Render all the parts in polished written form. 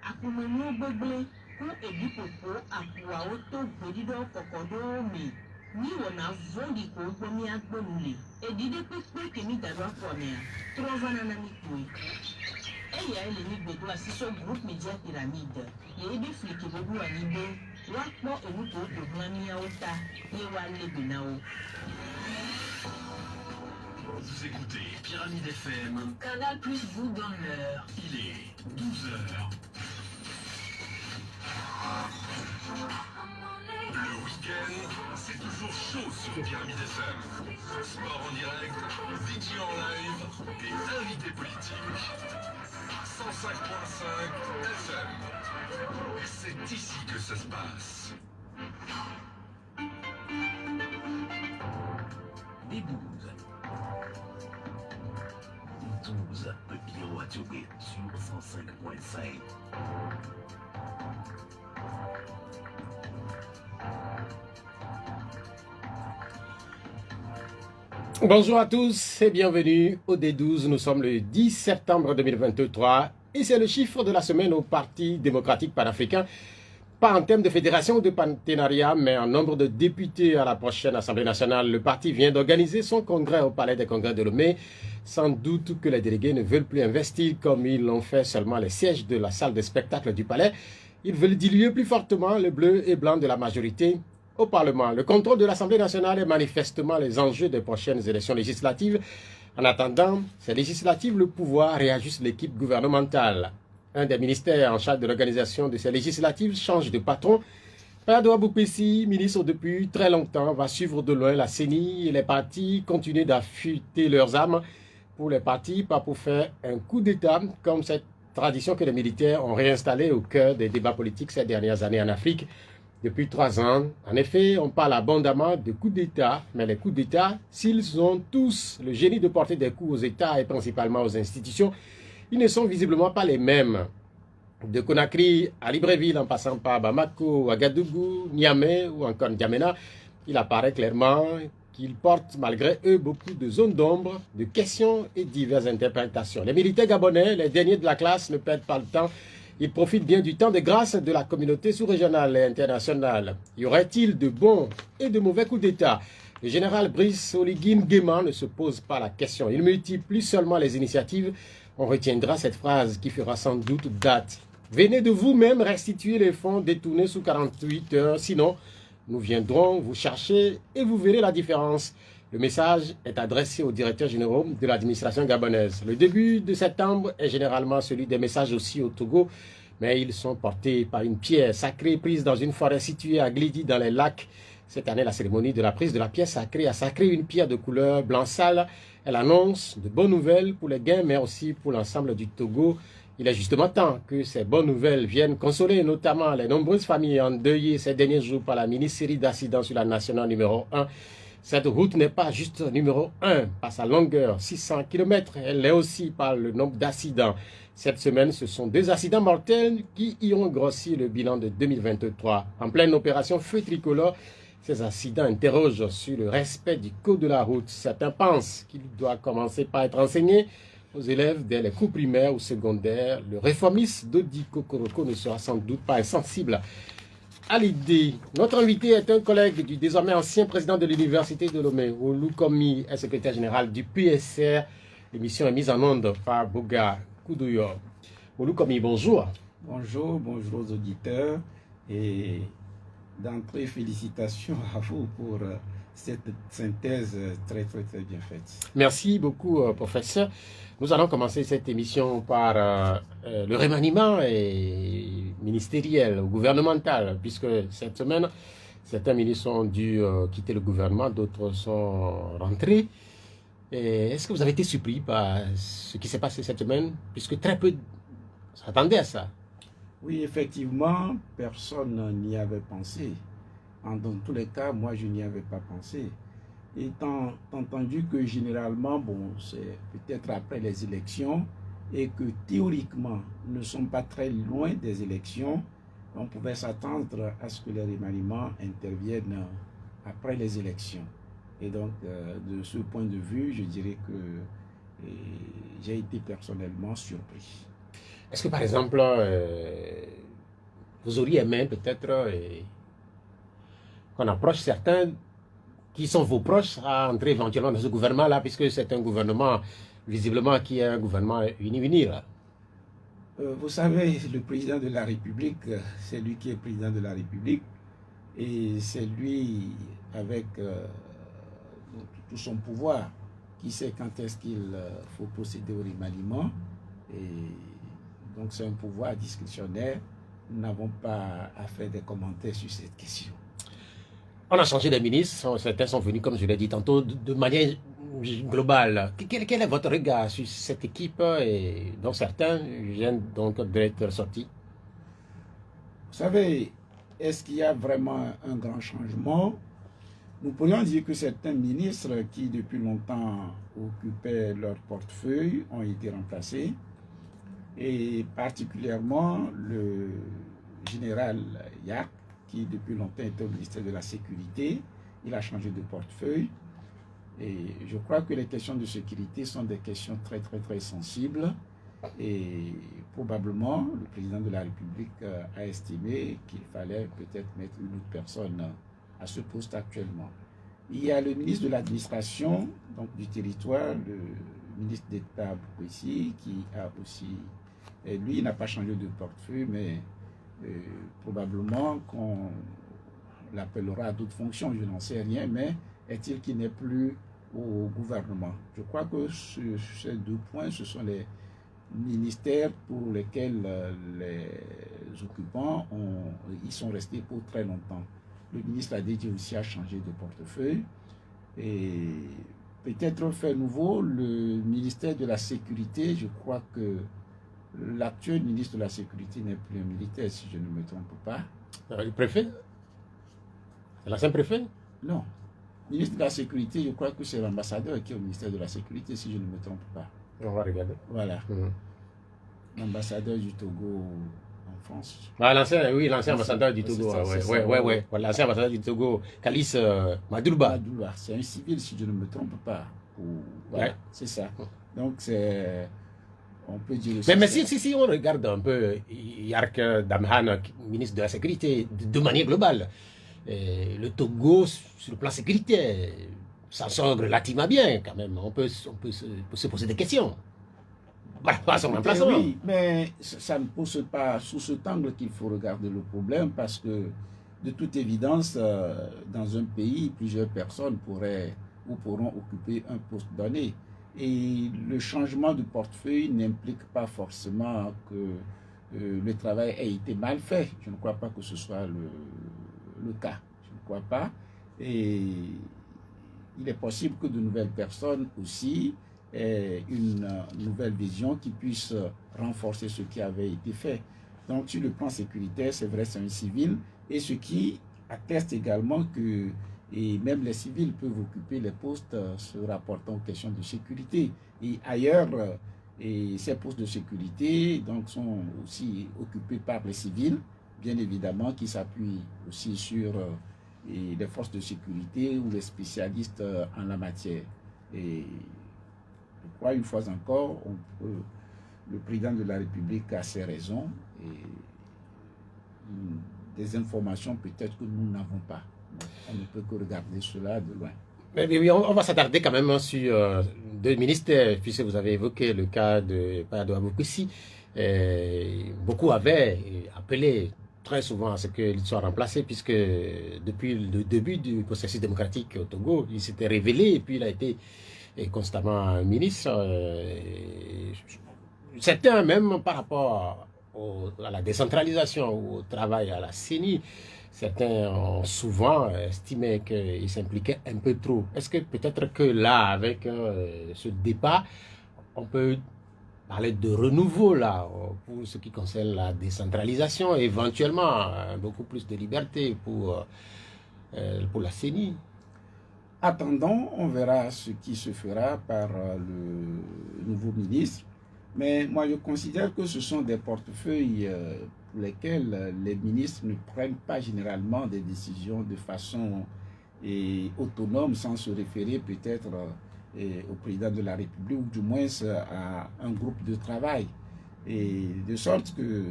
Akumenu gbegble ku edipopo akuawo to gbedido kokodo mi ni wona vondi ko gbomi agbonule edide pepe kemi dado akonea trovana na mikui eya ele ni gbedo asiso group media pyramide ye ebe flike bobu anibe wa po enuko dognami aota ye wa lebenao. Vous écoutez Pyramide FM. Canal plus vous dans l'heure. Il est 12h. Le week-end, c'est toujours chaud sur Pyramide FM. Sport en direct, DJ en live et invités politiques. 105.5 FM. C'est ici que ça se passe. Des 12. 12 Pepino Atiogué sur 105.5. Bonjour à tous et bienvenue au D12. Nous sommes le 10 septembre 2023 et c'est le chiffre de la semaine au Parti démocratique panafricain. Pas en termes de fédération ou de partenariat, mais en nombre de députés à la prochaine Assemblée nationale. Le parti vient d'organiser son congrès au Palais des Congrès de Lomé. Sans doute que les délégués ne veulent plus investir comme ils l'ont fait seulement les sièges de la salle de spectacle du Palais. Ils veulent diluer plus fortement le bleu et blanc de la majorité au Parlement. Le contrôle de l'Assemblée nationale est manifestement les enjeux des prochaines élections législatives. En attendant ces législatives, le pouvoir réajuste l'équipe gouvernementale. Un des ministères en charge de l'organisation de ces législatives change de patron. Pado Aboupessi, ministre depuis très longtemps, va suivre de loin la CENI et les partis continuent d'affûter leurs armes pour les partis, pas pour faire un coup d'État, comme cette tradition que les militaires ont réinstallée au cœur des débats politiques ces dernières années en Afrique. Depuis 3 ans, en effet, on parle abondamment de coups d'État, mais les coups d'État, s'ils ont tous le génie de porter des coups aux États et principalement aux institutions, ils ne sont visiblement pas les mêmes. De Conakry à Libreville, en passant par Bamako, Ouagadougou, Niamey ou encore N'Djamena, il apparaît clairement qu'ils portent malgré eux beaucoup de zones d'ombre, de questions et diverses interprétations. Les militaires gabonais, les derniers de la classe, ne perdent pas le temps. Ils profitent bien du temps de grâce de la communauté sous-régionale et internationale. Y aurait-il de bons et de mauvais coups d'État? Le général Brice Oligui Nguema ne se pose pas la question. Il multiplie seulement les initiatives. On retiendra cette phrase qui fera sans doute date. Venez de vous-même restituer les fonds détournés sous 48 heures, sinon nous viendrons vous chercher et vous verrez la différence. Le message est adressé aux directeurs généraux de l'administration gabonaise. Le début de septembre est généralement celui des messages aussi au Togo, mais ils sont portés par une pierre sacrée prise dans une forêt située à Glidi dans les lacs. Cette année, la cérémonie de la prise de la pierre sacrée a sacré une pierre de couleur blanc sale. Elle annonce de bonnes nouvelles pour les gains, mais aussi pour l'ensemble du Togo. Il est justement temps que ces bonnes nouvelles viennent consoler notamment les nombreuses familles endeuillées ces derniers jours par la mini-série d'accidents sur la nationale numéro 1. Cette route n'est pas juste numéro 1 par sa longueur, 600 km, elle l'est aussi par le nombre d'accidents. Cette semaine, ce sont 2 accidents mortels qui y ont grossi le bilan de 2023. En pleine opération feu tricolore, ces accidents interrogent sur le respect du code de la route. Certains pensent qu'il doit commencer par être enseigné aux élèves dès les cours primaires ou secondaires. Le réformiste Dodi Kokoroko ne sera sans doute pas insensible à l'idée. Notre invité est un collègue du désormais ancien président de l'université de Lomé. Olu Komi est secrétaire général du PSR. L'émission est mise en onde par Boga Koudoyo. Olu Komi, bonjour. Bonjour aux auditeurs et d'entrée, félicitations à vous pour cette synthèse très bien faite. Merci beaucoup, professeur. Nous allons commencer cette émission par le remaniement ministériel ou gouvernemental, puisque cette semaine, certains ministres ont dû quitter le gouvernement, d'autres sont rentrés. Est-ce que vous avez été surpris par ce qui s'est passé cette semaine, puisque très peu s'attendaient à ça? Oui, effectivement, personne n'y avait pensé. Dans tous les cas, moi, je n'y avais pas pensé. Étant entendu que généralement, c'est peut-être après les élections et que théoriquement, nous ne sommes pas très loin des élections, on pouvait s'attendre à ce que les remaniements interviennent après les élections. Et donc, de ce point de vue, je dirais que j'ai été personnellement surpris. Est-ce que par exemple, vous auriez aimé peut-être qu'on approche certains qui sont vos proches à entrer éventuellement dans ce gouvernement-là, puisque c'est un gouvernement, visiblement, qui est un gouvernement uni là. Vous savez, le président de la République, c'est lui qui est président de la République, et c'est lui, avec tout son pouvoir, qui sait quand est-ce qu'il faut procéder au remaniement. Et donc c'est un pouvoir discrétionnaire. Nous n'avons pas à faire des commentaires sur cette question. On a changé de ministre, certains sont venus, comme je l'ai dit tantôt, de manière globale. Quel est votre regard sur cette équipe et dont certains viennent donc d'être sortis? Vous savez, est-ce qu'il y a vraiment un grand changement? Nous pourrions dire que certains ministres qui depuis longtemps occupaient leur portefeuille ont été remplacés, et particulièrement le général Yak, qui depuis longtemps était au ministère de la Sécurité. Il a changé de portefeuille, et je crois que les questions de sécurité sont des questions très sensibles, et probablement le président de la République a estimé qu'il fallait peut-être mettre une autre personne à ce poste actuellement. Il y a le ministre de l'administration, donc du territoire, le ministre d'État Boukouessi, qui a aussi, et lui il n'a pas changé de portefeuille, mais probablement qu'on l'appellera à d'autres fonctions, je n'en sais rien, mais est-il qu'il n'est plus au gouvernement? Je crois que ces deux points, ce sont les ministères pour lesquels les occupants ils sont restés pour très longtemps. Le ministre a dit aussi a changé de portefeuille, et peut-être fait nouveau le ministère de la Sécurité. Je crois que l'actuel ministre de la Sécurité n'est plus un militaire, si je ne me trompe pas. Le préfet? L'ancien préfet? Non. Le ministre de la Sécurité, je crois que c'est l'ambassadeur qui est au ministère de la Sécurité, si je ne me trompe pas. On va regarder. Voilà. L'ambassadeur du Togo en France. Ah, l'ancien ambassadeur du Togo. Oui. L'ancien ambassadeur du Togo, Kalis Madouba. C'est un civil, si je ne me trompe pas. Voilà, c'est ça. Donc, c'est... On peut dire aussi. Mais si on regarde un peu Yark Damhan, ministre de la Sécurité, de manière globale, le Togo, sur le plan sécuritaire, ça sort relativement bien quand même. On peut se poser des questions. Pas son remplacement. Oui, mais ça ne pose pas sous cet angle qu'il faut regarder le problème, parce que de toute évidence, dans un pays, plusieurs personnes pourront occuper un poste donné. Et le changement de portefeuille n'implique pas forcément que le travail ait été mal fait. Je ne crois pas que ce soit le cas. Je ne crois pas. Et il est possible que de nouvelles personnes aussi aient une nouvelle vision qui puisse renforcer ce qui avait été fait. Donc sur le plan sécuritaire, c'est vrai, c'est un civil, et ce qui atteste également que même les civils peuvent occuper les postes se rapportant aux questions de sécurité. Et ailleurs, ces postes de sécurité donc, sont aussi occupés par les civils, bien évidemment, qui s'appuient aussi sur les forces de sécurité ou les spécialistes en la matière. Et je crois, une fois encore, le président de la République a ses raisons, et des informations peut-être que nous n'avons pas. On ne peut que regarder cela de loin. Mais oui, on va s'attarder quand même sur deux ministères, puisque vous avez évoqué le cas de Boukouessi. Beaucoup avaient appelé très souvent à ce qu'il soit remplacé, puisque depuis le début du processus démocratique au Togo, il s'était révélé, et puis il a été constamment ministre. Certains, même par rapport à la décentralisation ou au travail à la CENI, certains ont souvent estimé qu'il s'impliquait un peu trop. Est-ce que peut-être que là, avec ce départ, on peut parler de renouveau là, pour ce qui concerne la décentralisation, éventuellement beaucoup plus de liberté pour la CENI? Attendons, on verra ce qui se fera par le nouveau ministre. Mais moi, je considère que ce sont des portefeuilles pour lesquels les ministres ne prennent pas généralement des décisions de façon autonome, sans se référer peut-être au président de la République, ou du moins à un groupe de travail. Et de sorte que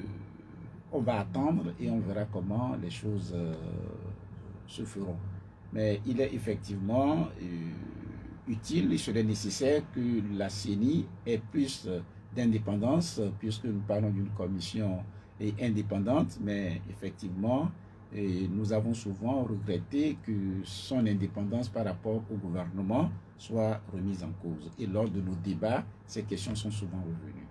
on va attendre et on verra comment les choses se feront. Mais il est effectivement utile, il serait nécessaire que la CENI ait plus d'indépendance, puisque nous parlons d'une commission indépendante, mais effectivement, nous avons souvent regretté que son indépendance par rapport au gouvernement soit remise en cause. Et lors de nos débats, ces questions sont souvent revenues.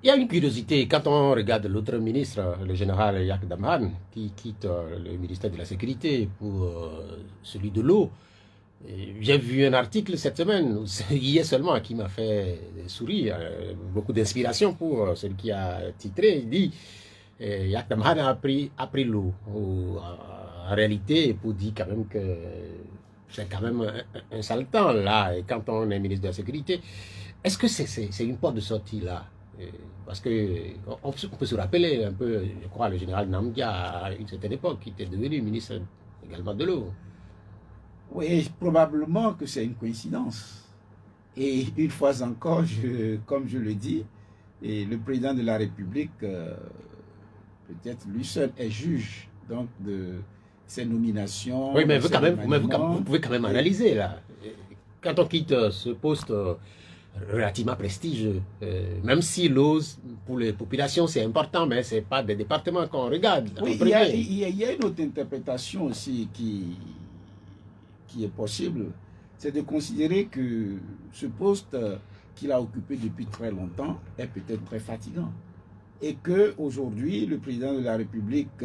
Il y a une curiosité, quand on regarde l'autre ministre, le général Yak Damhan, qui quitte le ministère de la Sécurité pour celui de l'eau. J'ai vu un article cette semaine, hier seulement, qui m'a fait sourire, beaucoup d'inspiration pour celui qui a titré. Il dit Yak Damhan a pris l'eau. En réalité, pour dire quand même que c'est quand même un sale temps là, et quand on est ministre de la Sécurité, est-ce que c'est une porte de sortie là? Parce qu'on peut se rappeler un peu, je crois, le général Namdia à une certaine époque, qui était devenu ministre également de l'eau. Oui, probablement que c'est une coïncidence. Et une fois encore, comme je le dis, et le président de la République, peut-être lui seul est juge donc, de ces nominations. Oui, mais vous pouvez quand même analyser là. Quand on quitte ce poste relativement prestigieux, même si l'eau pour les populations c'est important, mais ce n'est pas des départements qu'on regarde. Oui, il y a une autre interprétation aussi qui est possible, c'est de considérer que ce poste qu'il a occupé depuis très longtemps est peut-être très fatigant. Et qu'aujourd'hui, le président de la République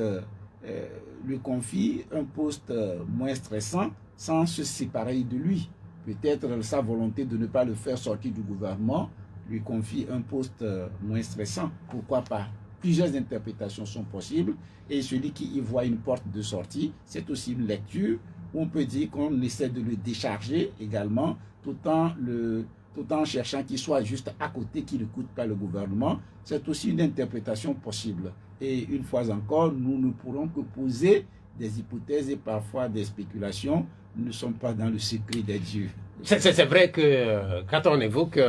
lui confie un poste moins stressant sans se séparer de lui. Peut-être sa volonté de ne pas le faire sortir du gouvernement lui confie un poste moins stressant. Pourquoi pas? Plusieurs interprétations sont possibles et celui qui y voit une porte de sortie, c'est aussi une lecture où on peut dire qu'on essaie de le décharger également tout en cherchant qu'il soit juste à côté, qu'il ne coûte pas le gouvernement. C'est aussi une interprétation possible. Et une fois encore, nous ne pourrons que poser des hypothèses et parfois des spéculations. Nous ne sommes pas dans le secret des dieux. C'est vrai que quand on évoque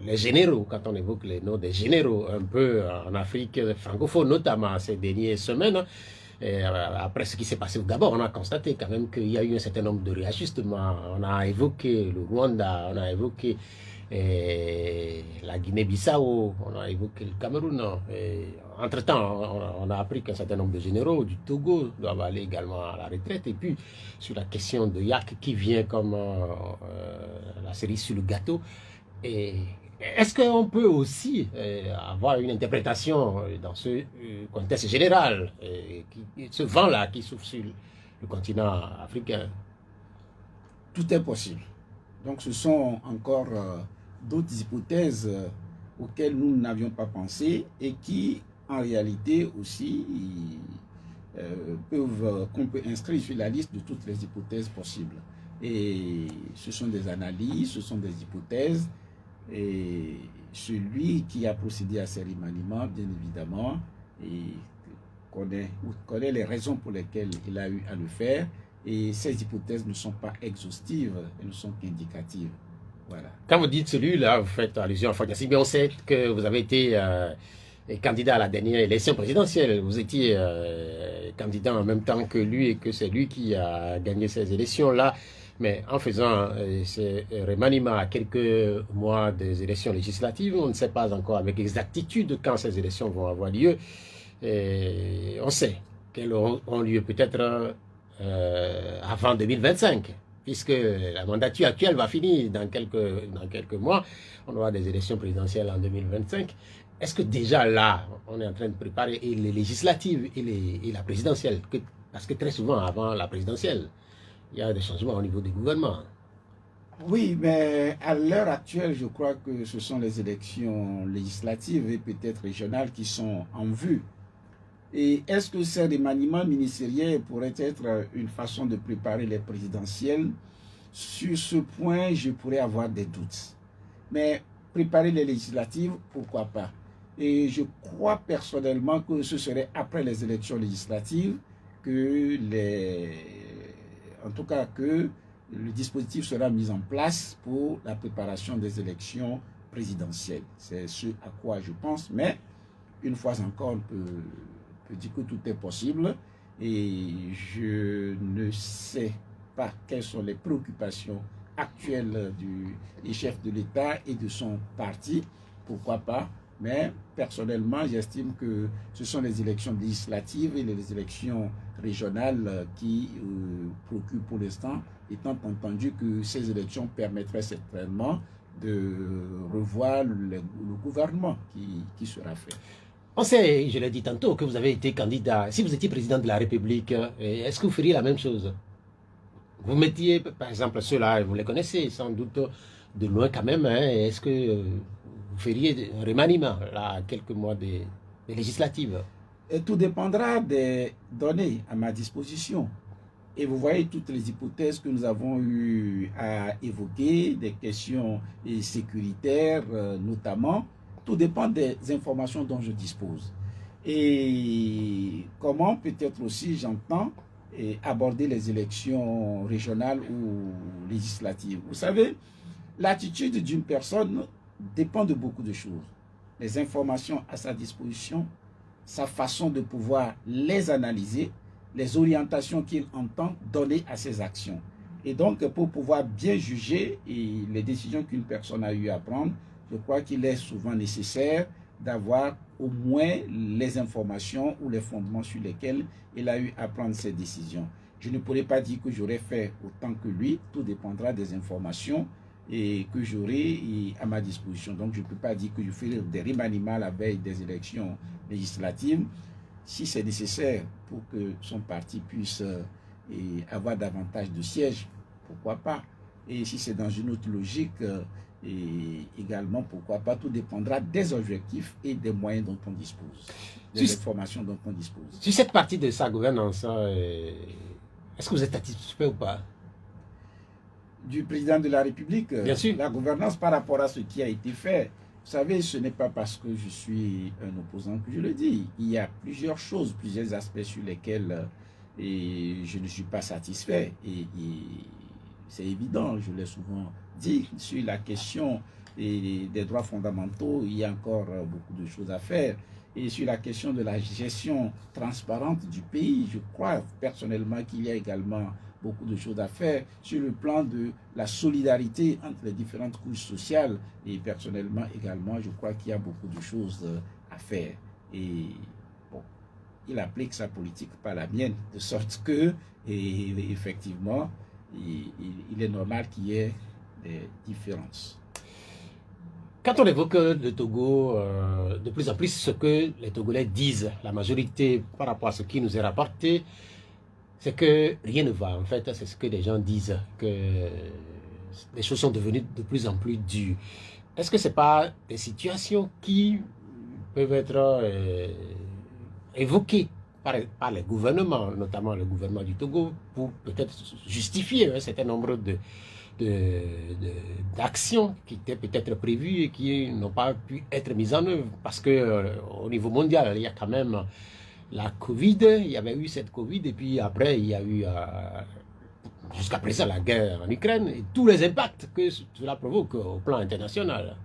les généraux, quand on évoque les noms des généraux un peu en Afrique francophone, notamment ces dernières semaines, et après ce qui s'est passé au Gabon, on a constaté quand même qu'il y a eu un certain nombre de réajustements. On a évoqué le Rwanda, on a évoqué la Guinée-Bissau, on a évoqué le Cameroun. Entre-temps, on a appris qu'un certain nombre de généraux du Togo doivent aller également à la retraite. Et puis, sur la question de Yak qui vient comme la cerise sur le gâteau, est-ce qu'on peut aussi avoir une interprétation dans ce contexte général, ce vent-là qui souffle sur le continent africain? Tout est possible. Donc ce sont encore d'autres hypothèses auxquelles nous n'avions pas pensé et qui, en réalité aussi, qu'on peut inscrire sur la liste de toutes les hypothèses possibles. Et ce sont des analyses, ce sont des hypothèses. Et celui qui a procédé à ces remaniements, bien évidemment, connaît les raisons pour lesquelles il a eu à le faire. Et ces hypothèses ne sont pas exhaustives, elles ne sont qu'indicatives. Voilà. Quand vous dites celui-là, vous faites allusion à Fagnassy, mais on sait que vous avez été candidat à la dernière élection présidentielle. Vous étiez candidat en même temps que lui et que c'est lui qui a gagné ces élections-là. Mais en faisant ces remaniements à quelques mois des élections législatives, on ne sait pas encore avec exactitude quand ces élections vont avoir lieu. Et on sait qu'elles auront lieu peut-être avant 2025, puisque la mandature actuelle va finir dans quelques mois. On aura des élections présidentielles en 2025. Est-ce que déjà là, on est en train de préparer les législatives et la présidentielle? Parce que très souvent, avant la présidentielle, il y a des changements au niveau du gouvernement. Oui, mais à l'heure actuelle, je crois que ce sont les élections législatives et peut-être régionales qui sont en vue. Et est-ce que ces remaniements ministériels pourraient être une façon de préparer les présidentielles? Sur ce point, je pourrais avoir des doutes. Mais préparer les législatives, pourquoi pas? Et je crois personnellement que ce serait après les élections législatives que en tout cas que le dispositif sera mis en place pour la préparation des élections présidentielle. C'est ce à quoi je pense, mais une fois encore, on peut dire que tout est possible et je ne sais pas quelles sont les préoccupations actuelles du chef de l'État et de son parti, pourquoi pas, mais personnellement, j'estime que ce sont les élections législatives et les élections régionales qui préoccupent pour l'instant, étant entendu que ces élections permettraient certainement de revoir le gouvernement qui sera fait. On sait, je l'ai dit tantôt, que vous avez été candidat. Si vous étiez président de la République, est-ce que vous feriez la même chose? Vous mettiez, par exemple, ceux-là, vous les connaissez sans doute de loin quand même, hein, est-ce que vous feriez un remaniement là, à quelques mois des législatives? Et tout dépendra des données à ma disposition. Et vous voyez toutes les hypothèses que nous avons eu à évoquer, des questions sécuritaires notamment. Tout dépend des informations dont je dispose. Et comment peut-être aussi j'entends aborder les élections régionales ou législatives. Vous savez, l'attitude d'une personne dépend de beaucoup de choses. Les informations à sa disposition, sa façon de pouvoir les analyser, les orientations qu'il entend donner à ses actions. Et donc, pour pouvoir bien juger les décisions qu'une personne a eu à prendre, je crois qu'il est souvent nécessaire d'avoir au moins les informations ou les fondements sur lesquels il a eu à prendre ses décisions. Je ne pourrais pas dire que j'aurais fait autant que lui, tout dépendra des informations que j'aurai à ma disposition. Donc je ne peux pas dire que je ferai des remaniements à la veille des élections législatives. Si c'est nécessaire pour que son parti puisse avoir davantage de sièges, pourquoi pas. Et si c'est dans une autre logique, et également, pourquoi pas, tout dépendra des objectifs et des moyens dont on dispose, des informations dont on dispose. Sur cette partie de sa gouvernance, est-ce que vous êtes satisfait ou pas? Du président de la République, bien sûr. La gouvernance par rapport à ce qui a été fait, vous savez, ce n'est pas parce que je suis un opposant que je le dis. Il y a plusieurs choses, plusieurs aspects sur lesquels je ne suis pas satisfait. Et c'est évident, je l'ai souvent dit, sur la question des droits fondamentaux, il y a encore beaucoup de choses à faire. Et sur la question de la gestion transparente du pays, je crois personnellement qu'il y a également beaucoup de choses à faire sur le plan de la solidarité entre les différentes couches sociales. Et personnellement également, je crois qu'il y a beaucoup de choses à faire. Et bon, il applique sa politique, pas la mienne, de sorte que, effectivement, il est normal qu'il y ait des différences. Quand on évoque le Togo, de plus en plus ce que les Togolais disent, la majorité par rapport à ce qui nous est rapporté, c'est que rien ne va. En fait, c'est ce que les gens disent, que les choses sont devenues de plus en plus dures. Est-ce que ce n'est pas des situations qui peuvent être évoquées par les gouvernements, notamment le gouvernement du Togo, pour peut-être justifier un certain nombre d'actions qui étaient peut-être prévues et qui n'ont pas pu être mises en œuvre? Parce qu'au niveau mondial, il y a quand même la Covid, il y avait eu cette Covid, et puis après, il y a eu, jusqu'à présent, la guerre en Ukraine, et tous les impacts que cela provoque au plan international.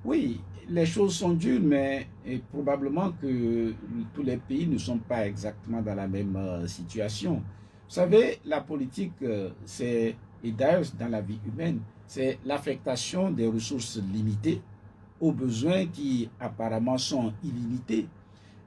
Oui, les choses sont dures, mais probablement que tous les pays ne sont pas exactement dans la même situation. Vous savez, la politique, et d'ailleurs dans la vie humaine, c'est l'affectation des ressources limitées aux besoins qui apparemment sont illimités.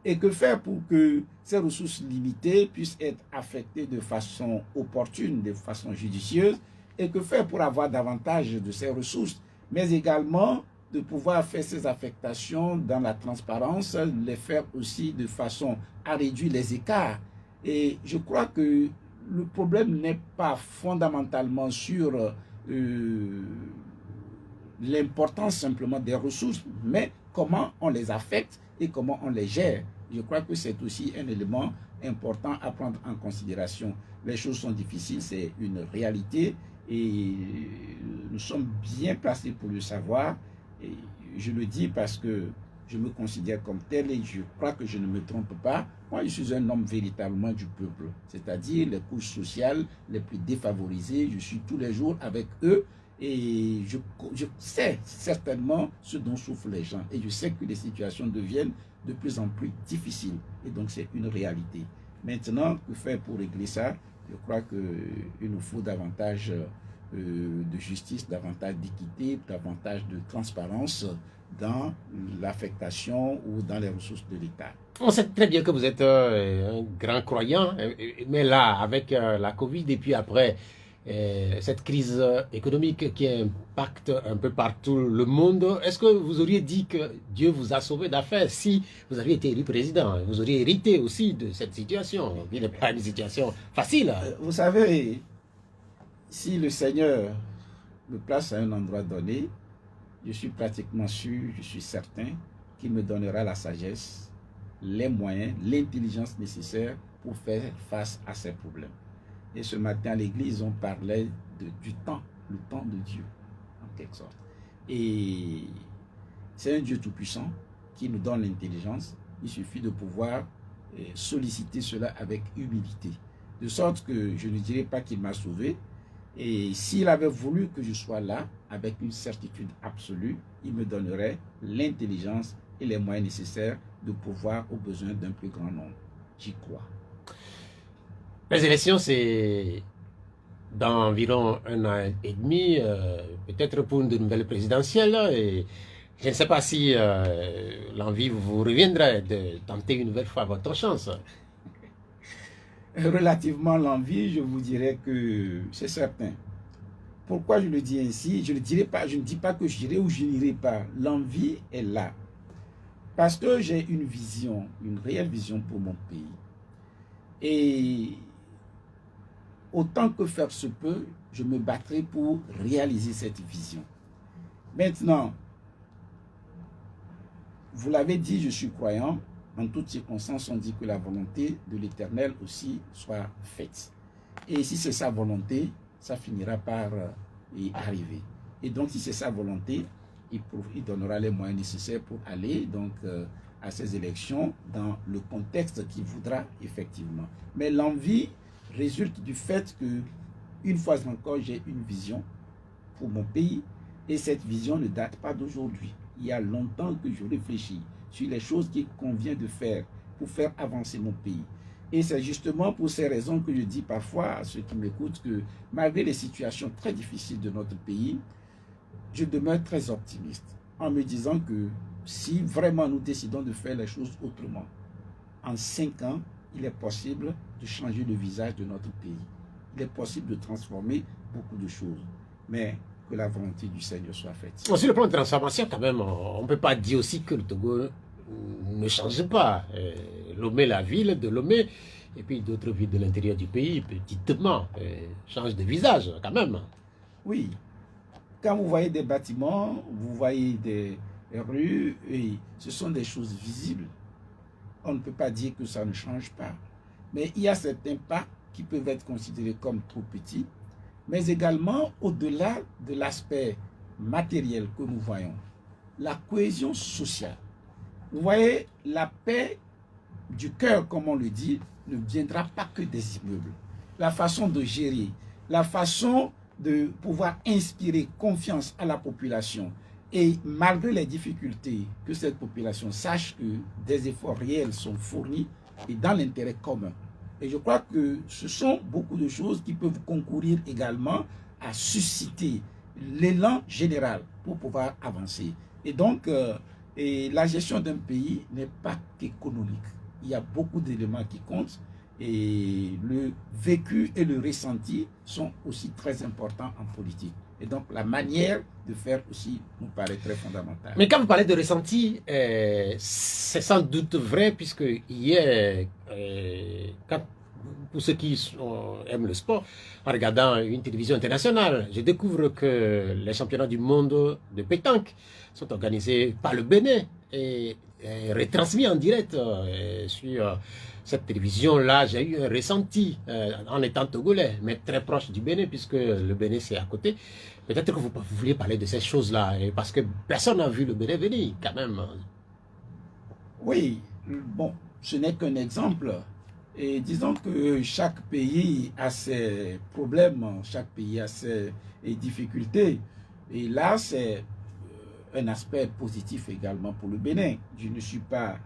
Et que faire pour que ces ressources limitées puissent être affectées de façon opportune, de façon judicieuse, et que faire pour avoir davantage de ces ressources, mais également de pouvoir faire ces affectations dans la transparence, les faire aussi de façon à réduire les écarts. Et je crois que le problème n'est pas fondamentalement sur l'importance simplement des ressources, mais comment on les affecte et comment on les gère. Je crois que c'est aussi un élément important à prendre en considération. Les choses sont difficiles, c'est une réalité et nous sommes bien placés pour le savoir. Et je le dis parce que je me considère comme tel et je crois que je ne me trompe pas. Moi, je suis un homme véritablement du peuple, c'est-à-dire les couches sociales les plus défavorisées. Je suis tous les jours avec eux Et je sais certainement ce dont souffrent les gens. Et je sais que les situations deviennent de plus en plus difficiles. Et donc, c'est une réalité. Maintenant, que faire pour régler ça? Je crois qu'il nous faut davantage de justice, davantage d'équité, davantage de transparence dans l'affectation ou dans les ressources de l'État. On sait très bien que vous êtes un grand croyant, mais là, avec la Covid et puis après cette crise économique qui impacte un peu partout le monde, est-ce que vous auriez dit que Dieu vous a sauvé d'affaires si vous aviez été élu président? Vous auriez hérité aussi de cette situation, qui n'est pas une situation facile. Vous savez, si le Seigneur me place à un endroit donné, je suis pratiquement sûr, je suis certain qu'il me donnera la sagesse, les moyens, l'intelligence nécessaire pour faire face à ces problèmes. Et ce matin à l'église, on parlait du temps, le temps de Dieu, en quelque sorte. Et c'est un Dieu tout-puissant qui nous donne l'intelligence. Il suffit de pouvoir solliciter cela avec humilité. De sorte que je ne dirais pas qu'il m'a sauvé. Et s'il avait voulu que je sois là, avec une certitude absolue, il me donnerait l'intelligence et les moyens nécessaires de pouvoir aux besoins d'un plus grand nombre. J'y crois. Les élections, c'est dans environ 1 an et demi, peut-être pour une nouvelle présidentielle. Et je ne sais pas si l'envie vous reviendrait de tenter une nouvelle fois votre chance. Relativement à l'envie, je vous dirais que c'est certain. Pourquoi je le dis ainsi? Je ne dis pas que j'irai ou je n'irai pas. L'envie est là. Parce que j'ai une vision, une réelle vision pour mon pays. Et autant que faire se peut, je me battrai pour réaliser cette vision. Maintenant, vous l'avez dit, je suis croyant. En toutes circonstances, on dit que la volonté de l'Éternel aussi soit faite. Et si c'est sa volonté, ça finira par y arriver. Et donc, si c'est sa volonté, il donnera les moyens nécessaires pour aller donc, à ces élections dans le contexte qu'il voudra effectivement. Mais l'envie résulte du fait que, une fois encore, j'ai une vision pour mon pays. Et cette vision ne date pas d'aujourd'hui. Il y a longtemps que je réfléchis sur les choses qu'il convient de faire pour faire avancer mon pays. Et c'est justement pour ces raisons que je dis parfois à ceux qui m'écoutent que malgré les situations très difficiles de notre pays, je demeure très optimiste en me disant que si vraiment nous décidons de faire les choses autrement, en 5 ans, il est possible de changer le visage de notre pays. Il est possible de transformer beaucoup de choses. Mais que la volonté du Seigneur soit faite. Sur le plan de transformation, quand même, on ne peut pas dire aussi que le Togo ne change pas. Lomé, la ville de Lomé, et puis d'autres villes de l'intérieur du pays, petitement, changent de visage, quand même. Oui. Quand vous voyez des bâtiments, vous voyez des rues, et ce sont des choses visibles. On ne peut pas dire que ça ne change pas. Mais il y a certains pas qui peuvent être considérés comme trop petits, mais également au-delà de l'aspect matériel que nous voyons, la cohésion sociale. Vous voyez, la paix du cœur, comme on le dit, ne viendra pas que des immeubles. La façon de gérer, la façon de pouvoir inspirer confiance à la population, et malgré les difficultés, que cette population sache que des efforts réels sont fournis et dans l'intérêt commun. Et je crois que ce sont beaucoup de choses qui peuvent concourir également à susciter l'élan général pour pouvoir avancer. Et donc, la gestion d'un pays n'est pas qu'économique. Il y a beaucoup d'éléments qui comptent et le vécu et le ressenti sont aussi très importants en politique. Et donc, la manière de faire aussi nous paraît très fondamentale. Mais quand vous parlez de ressenti, c'est sans doute vrai, puisque hier, pour ceux qui aiment le sport, en regardant une télévision internationale, je découvre que les championnats du monde de pétanque sont organisés par le Bénin et retransmis en direct sur cette télévision-là. J'ai eu un ressenti en étant togolais, mais très proche du Bénin, puisque le Bénin c'est à côté. Peut-être que vous vouliez parler de ces choses-là, parce que personne n'a vu le Bénin venir, quand même. Oui, bon, ce n'est qu'un exemple. Et disons que chaque pays a ses problèmes, chaque pays a ses difficultés. Et là, c'est un aspect positif également pour le Bénin. Je ne suis pas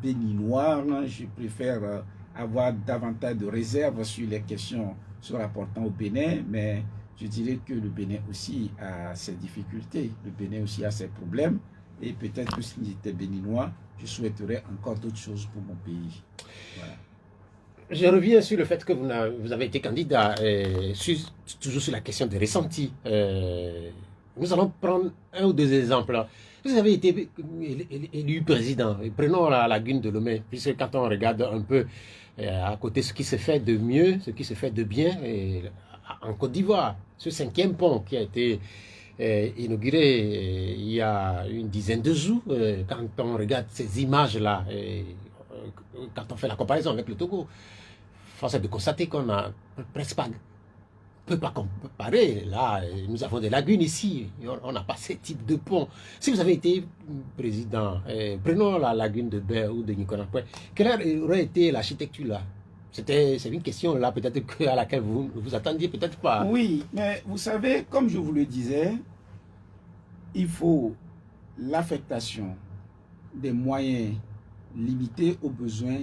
béninois, je préfère avoir davantage de réserves sur les questions se rapportant au Bénin, mais je dirais que le Bénin aussi a ses difficultés, le Bénin aussi a ses problèmes, et peut-être que si j'étais béninois, je souhaiterais encore d'autres choses pour mon pays. Voilà. Je reviens sur le fait que vous avez été candidat, toujours sur la question des ressentis. Nous allons prendre un ou deux exemples. Vous avez été élu président. Prenons la lagune de Lomé, puisque quand on regarde un peu à côté ce qui se fait de mieux, ce qui se fait de bien en Côte d'Ivoire, ce 5e pont qui a été inauguré il y a une dizaine de jours, quand on regarde ces images-là, quand on fait la comparaison avec le Togo, force est de constater qu'on n'a presque pas... peut pas comparer. Là, nous avons des lagunes ici. On n'a pas ce type de pont. Si vous avez été président, prenons la lagune de Ber ou de Nikonakwe, quelle aurait été l'architecture là? C'est une question là, peut-être à laquelle vous vous attendiez, peut-être pas. Oui, mais vous savez, comme je vous le disais, il faut l'affectation des moyens limités aux besoins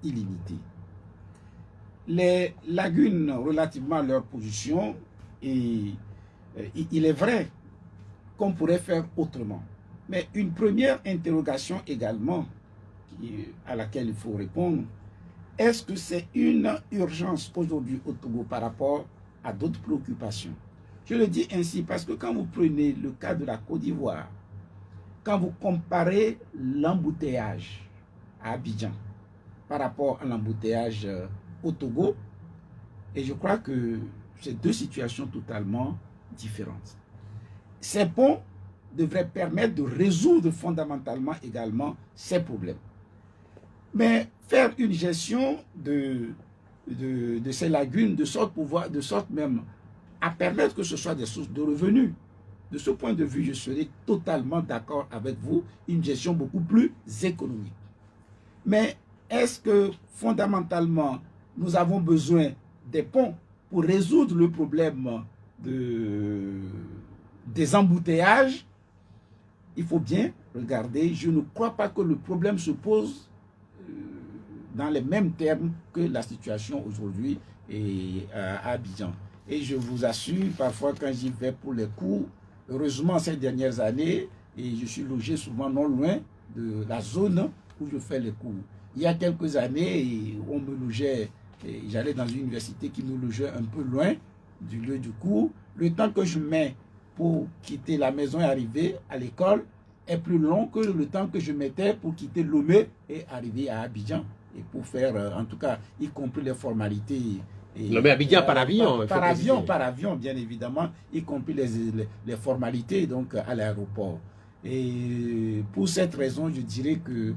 illimités. Les lagunes, relativement à leur position, il est vrai qu'on pourrait faire autrement. Mais une première interrogation également, à laquelle il faut répondre, est-ce que c'est une urgence aujourd'hui au Togo par rapport à d'autres préoccupations? Je le dis ainsi parce que quand vous prenez le cas de la Côte d'Ivoire, quand vous comparez l'embouteillage à Abidjan par rapport à l'embouteillage au Togo, et je crois que c'est deux situations totalement différentes. Ces ponts devraient permettre de résoudre fondamentalement également ces problèmes. Mais faire une gestion de ces lagunes de sorte même à permettre que ce soit des sources de revenus. De ce point de vue, je serai totalement d'accord avec vous, une gestion beaucoup plus économique. Mais est-ce que fondamentalement, nous avons besoin des ponts pour résoudre le problème des embouteillages? Il faut bien regarder. Je ne crois pas que le problème se pose dans les mêmes termes que la situation aujourd'hui à Abidjan. Et je vous assure, parfois quand j'y vais pour les cours, heureusement ces dernières années, et je suis logé souvent non loin de la zone où je fais les cours. Il y a quelques années, on me logeait, j'allais dans une université qui me logeait un peu loin du lieu du cours. Le temps que je mets pour quitter la maison et arriver à l'école est plus long que le temps que je mettais pour quitter Lomé et arriver à Abidjan. Et pour faire, en tout cas, y compris les formalités. Lomé-Abidjan par avion. Par avion, bien évidemment, y compris les formalités donc, à l'aéroport. Et pour cette raison, je dirais que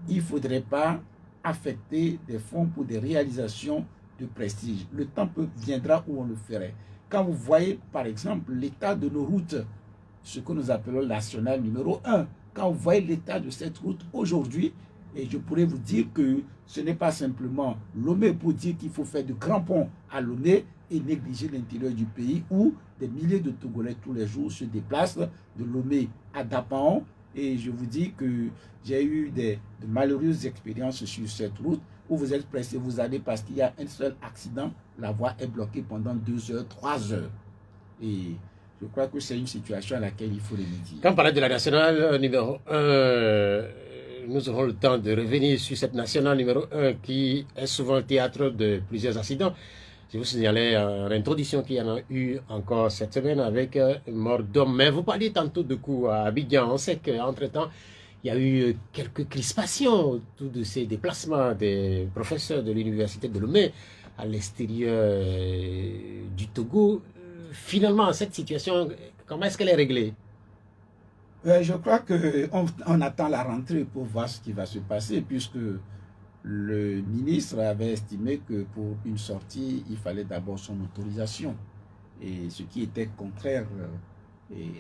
il ne faudrait pas affecter des fonds pour des réalisations de prestige. Le temps viendra où on le ferait. Quand vous voyez, par exemple, l'état de nos routes, ce que nous appelons national numéro 1, quand vous voyez l'état de cette route aujourd'hui, et je pourrais vous dire que ce n'est pas simplement Lomé pour dire qu'il faut faire de grands ponts à Lomé et négliger l'intérieur du pays où des milliers de Togolais tous les jours se déplacent de Lomé à Dapaon. Et je vous dis que j'ai eu de malheureuses expériences sur cette route où vous êtes pressé, vous allez parce qu'il y a un seul accident, la voie est bloquée pendant 2 heures, 3 heures. Et je crois que c'est une situation à laquelle il faut remédier. Quand on parlait de la nationale numéro 1, nous aurons le temps de revenir sur cette nationale numéro 1 qui est souvent le théâtre de plusieurs accidents. Je vous signalais en introduction qu'il y en a eu encore cette semaine avec mort d'homme. Mais vous parliez tantôt de coups à Abidjan. On sait qu'entre-temps, il y a eu quelques crispations autour de ces déplacements des professeurs de l'université de Lomé à l'extérieur du Togo. Finalement, cette situation, comment est-ce qu'elle est réglée? Je crois qu'on attend la rentrée pour voir ce qui va se passer, puisque le ministre avait estimé que pour une sortie, il fallait d'abord son autorisation. Et ce qui était contraire,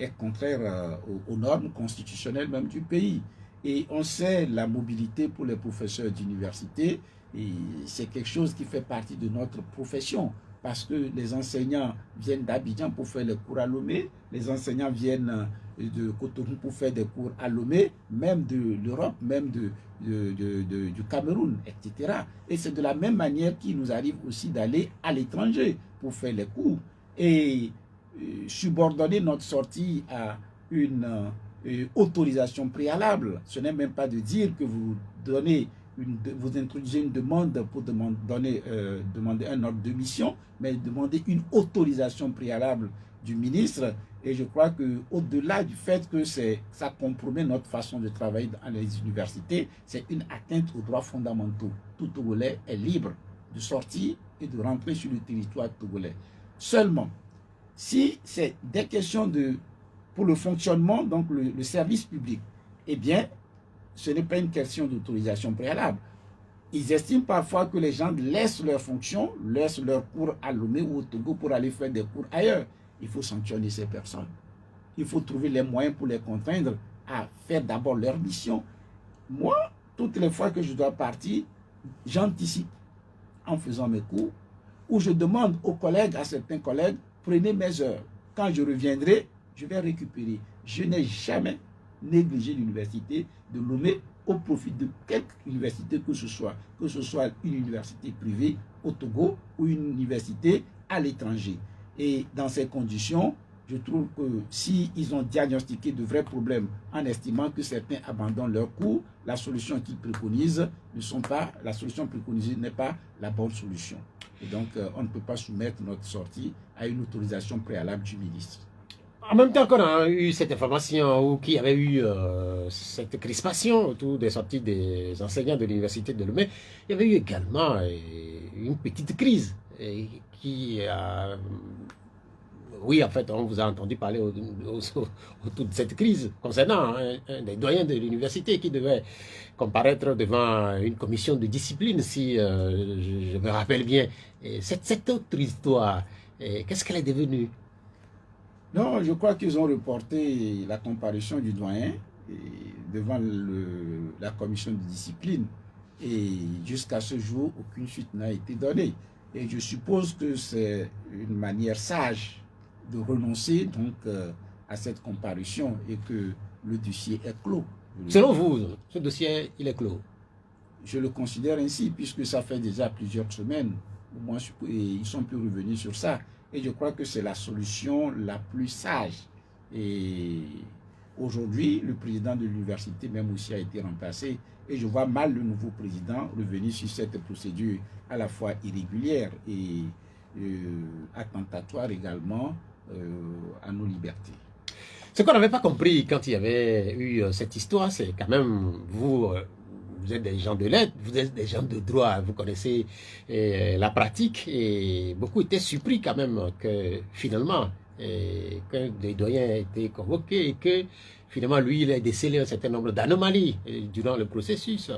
est contraire aux normes constitutionnelles même du pays. Et on sait la mobilité pour les professeurs d'université Et c'est quelque chose qui fait partie de notre profession, parce que les enseignants viennent d'Abidjan pour faire les cours à Lomé, les enseignants viennent de Cotonou pour faire des cours à Lomé, même de l'Europe, même du Cameroun, etc. Et c'est de la même manière qu'il nous arrive aussi d'aller à l'étranger pour faire les cours. Et subordonner notre sortie à une autorisation préalable, ce n'est même pas de dire que vous donnez vous introduisez une demande pour demander un ordre de mission, mais demander une autorisation préalable du ministre. Et je crois qu'au-delà du fait que ça compromet notre façon de travailler dans les universités, c'est une atteinte aux droits fondamentaux. Tout Togolais est libre de sortir et de rentrer sur le territoire togolais. Seulement, si c'est des questions pour le fonctionnement, donc le service public, eh bien, ce n'est pas une question d'autorisation préalable. Ils estiment parfois que les gens laissent leurs fonctions, laissent leurs cours à Lomé ou au Togo pour aller faire des cours ailleurs. Il faut sanctionner ces personnes. Il faut trouver les moyens pour les contraindre à faire d'abord leur mission. Moi, toutes les fois que je dois partir, j'anticipe en faisant mes cours, ou je demande aux collègues, à certains collègues, prenez mes heures. Quand je reviendrai, je vais récupérer. Je n'ai jamais négligé l'université de Lomé au profit de quelque université que ce soit une université privée au Togo ou une université à l'étranger. Et dans ces conditions, je trouve que s'ils ont diagnostiqué de vrais problèmes en estimant que certains abandonnent leurs cours, la solution qu'ils préconisent la solution préconisée n'est pas la bonne solution. Et donc, on ne peut pas soumettre notre sortie à une autorisation préalable du ministre. En même temps qu'on a eu cette information ou qu'il y avait eu cette crispation autour des sorties des enseignants de l'université de Lomé, il y avait eu également une petite crise qui a... Oui, en fait, on vous a entendu parler autour de cette crise concernant un des doyens de l'université qui devait comparaître devant une commission de discipline, si je me rappelle bien. Et cette autre histoire, qu'est-ce qu'elle est devenue? Non, je crois qu'ils ont reporté la comparution du doyen devant la commission de discipline. Et jusqu'à ce jour, aucune suite n'a été donnée. Et je suppose que c'est une manière sage de renoncer donc à cette comparution et que le dossier est clos. Selon vous, ce dossier, il est clos? Je le considère ainsi, puisque ça fait déjà plusieurs semaines, et ils ne sont plus revenus sur ça. Et je crois que c'est la solution la plus sage. Et aujourd'hui, le président de l'université même aussi a été remplacé. Et je vois mal le nouveau président revenir sur cette procédure à la fois irrégulière et attentatoire également à nos libertés. Ce qu'on n'avait pas compris quand il y avait eu cette histoire, c'est quand même vous êtes des gens de lettres, vous êtes des gens de droit, vous connaissez la pratique et beaucoup étaient surpris quand même que finalement, que des doyens aient été convoqués et que finalement lui, il a décelé un certain nombre d'anomalies durant le processus.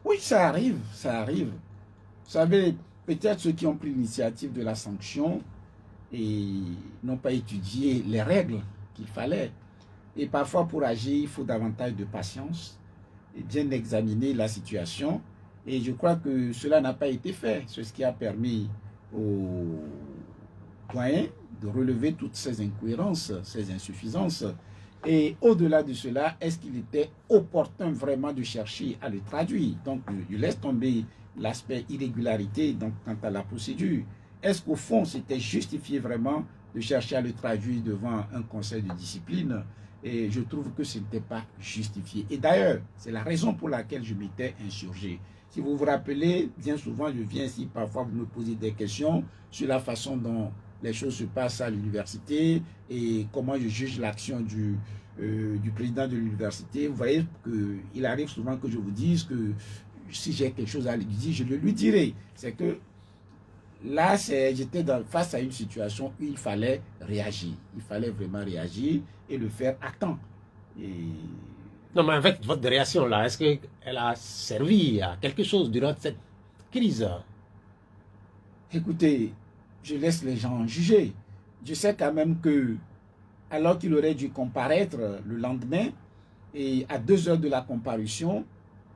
Oui, ça arrive, ça arrive. Vous savez, peut-être ceux qui ont pris l'initiative de la sanction et n'ont pas étudié les règles qu'il fallait. Et parfois, pour agir, il faut davantage de patience et bien examiner la situation. Et je crois que cela n'a pas été fait. C'est ce qui a permis aux doyens de relever toutes ces incohérences, ces insuffisances. Et au-delà de cela, est-ce qu'il était opportun vraiment de chercher à le traduire? Donc, je laisse tomber l'aspect irrégularité donc, quant à la procédure. Est-ce qu'au fond, c'était justifié vraiment de chercher à le traduire devant un conseil de discipline? Et je trouve que ce n'était pas justifié. Et d'ailleurs, c'est la raison pour laquelle je m'étais insurgé. Si vous vous rappelez, bien souvent, je viens ici, parfois vous me posez des questions sur la façon dont les choses se passent à l'université et comment je juge l'action du président de l'université. Vous voyez qu'il arrive souvent que je vous dise que si j'ai quelque chose à lui dire, je le lui dirai. C'est que là, j'étais face à une situation où il fallait réagir. Il fallait vraiment réagir et le faire à temps. Et... Non, mais en fait, votre réaction là, est-ce qu'elle a servi à quelque chose durant cette crise? Écoutez, je laisse les gens juger. Je sais quand même que, alors qu'il aurait dû comparaître le lendemain, et à 2 heures de la comparution,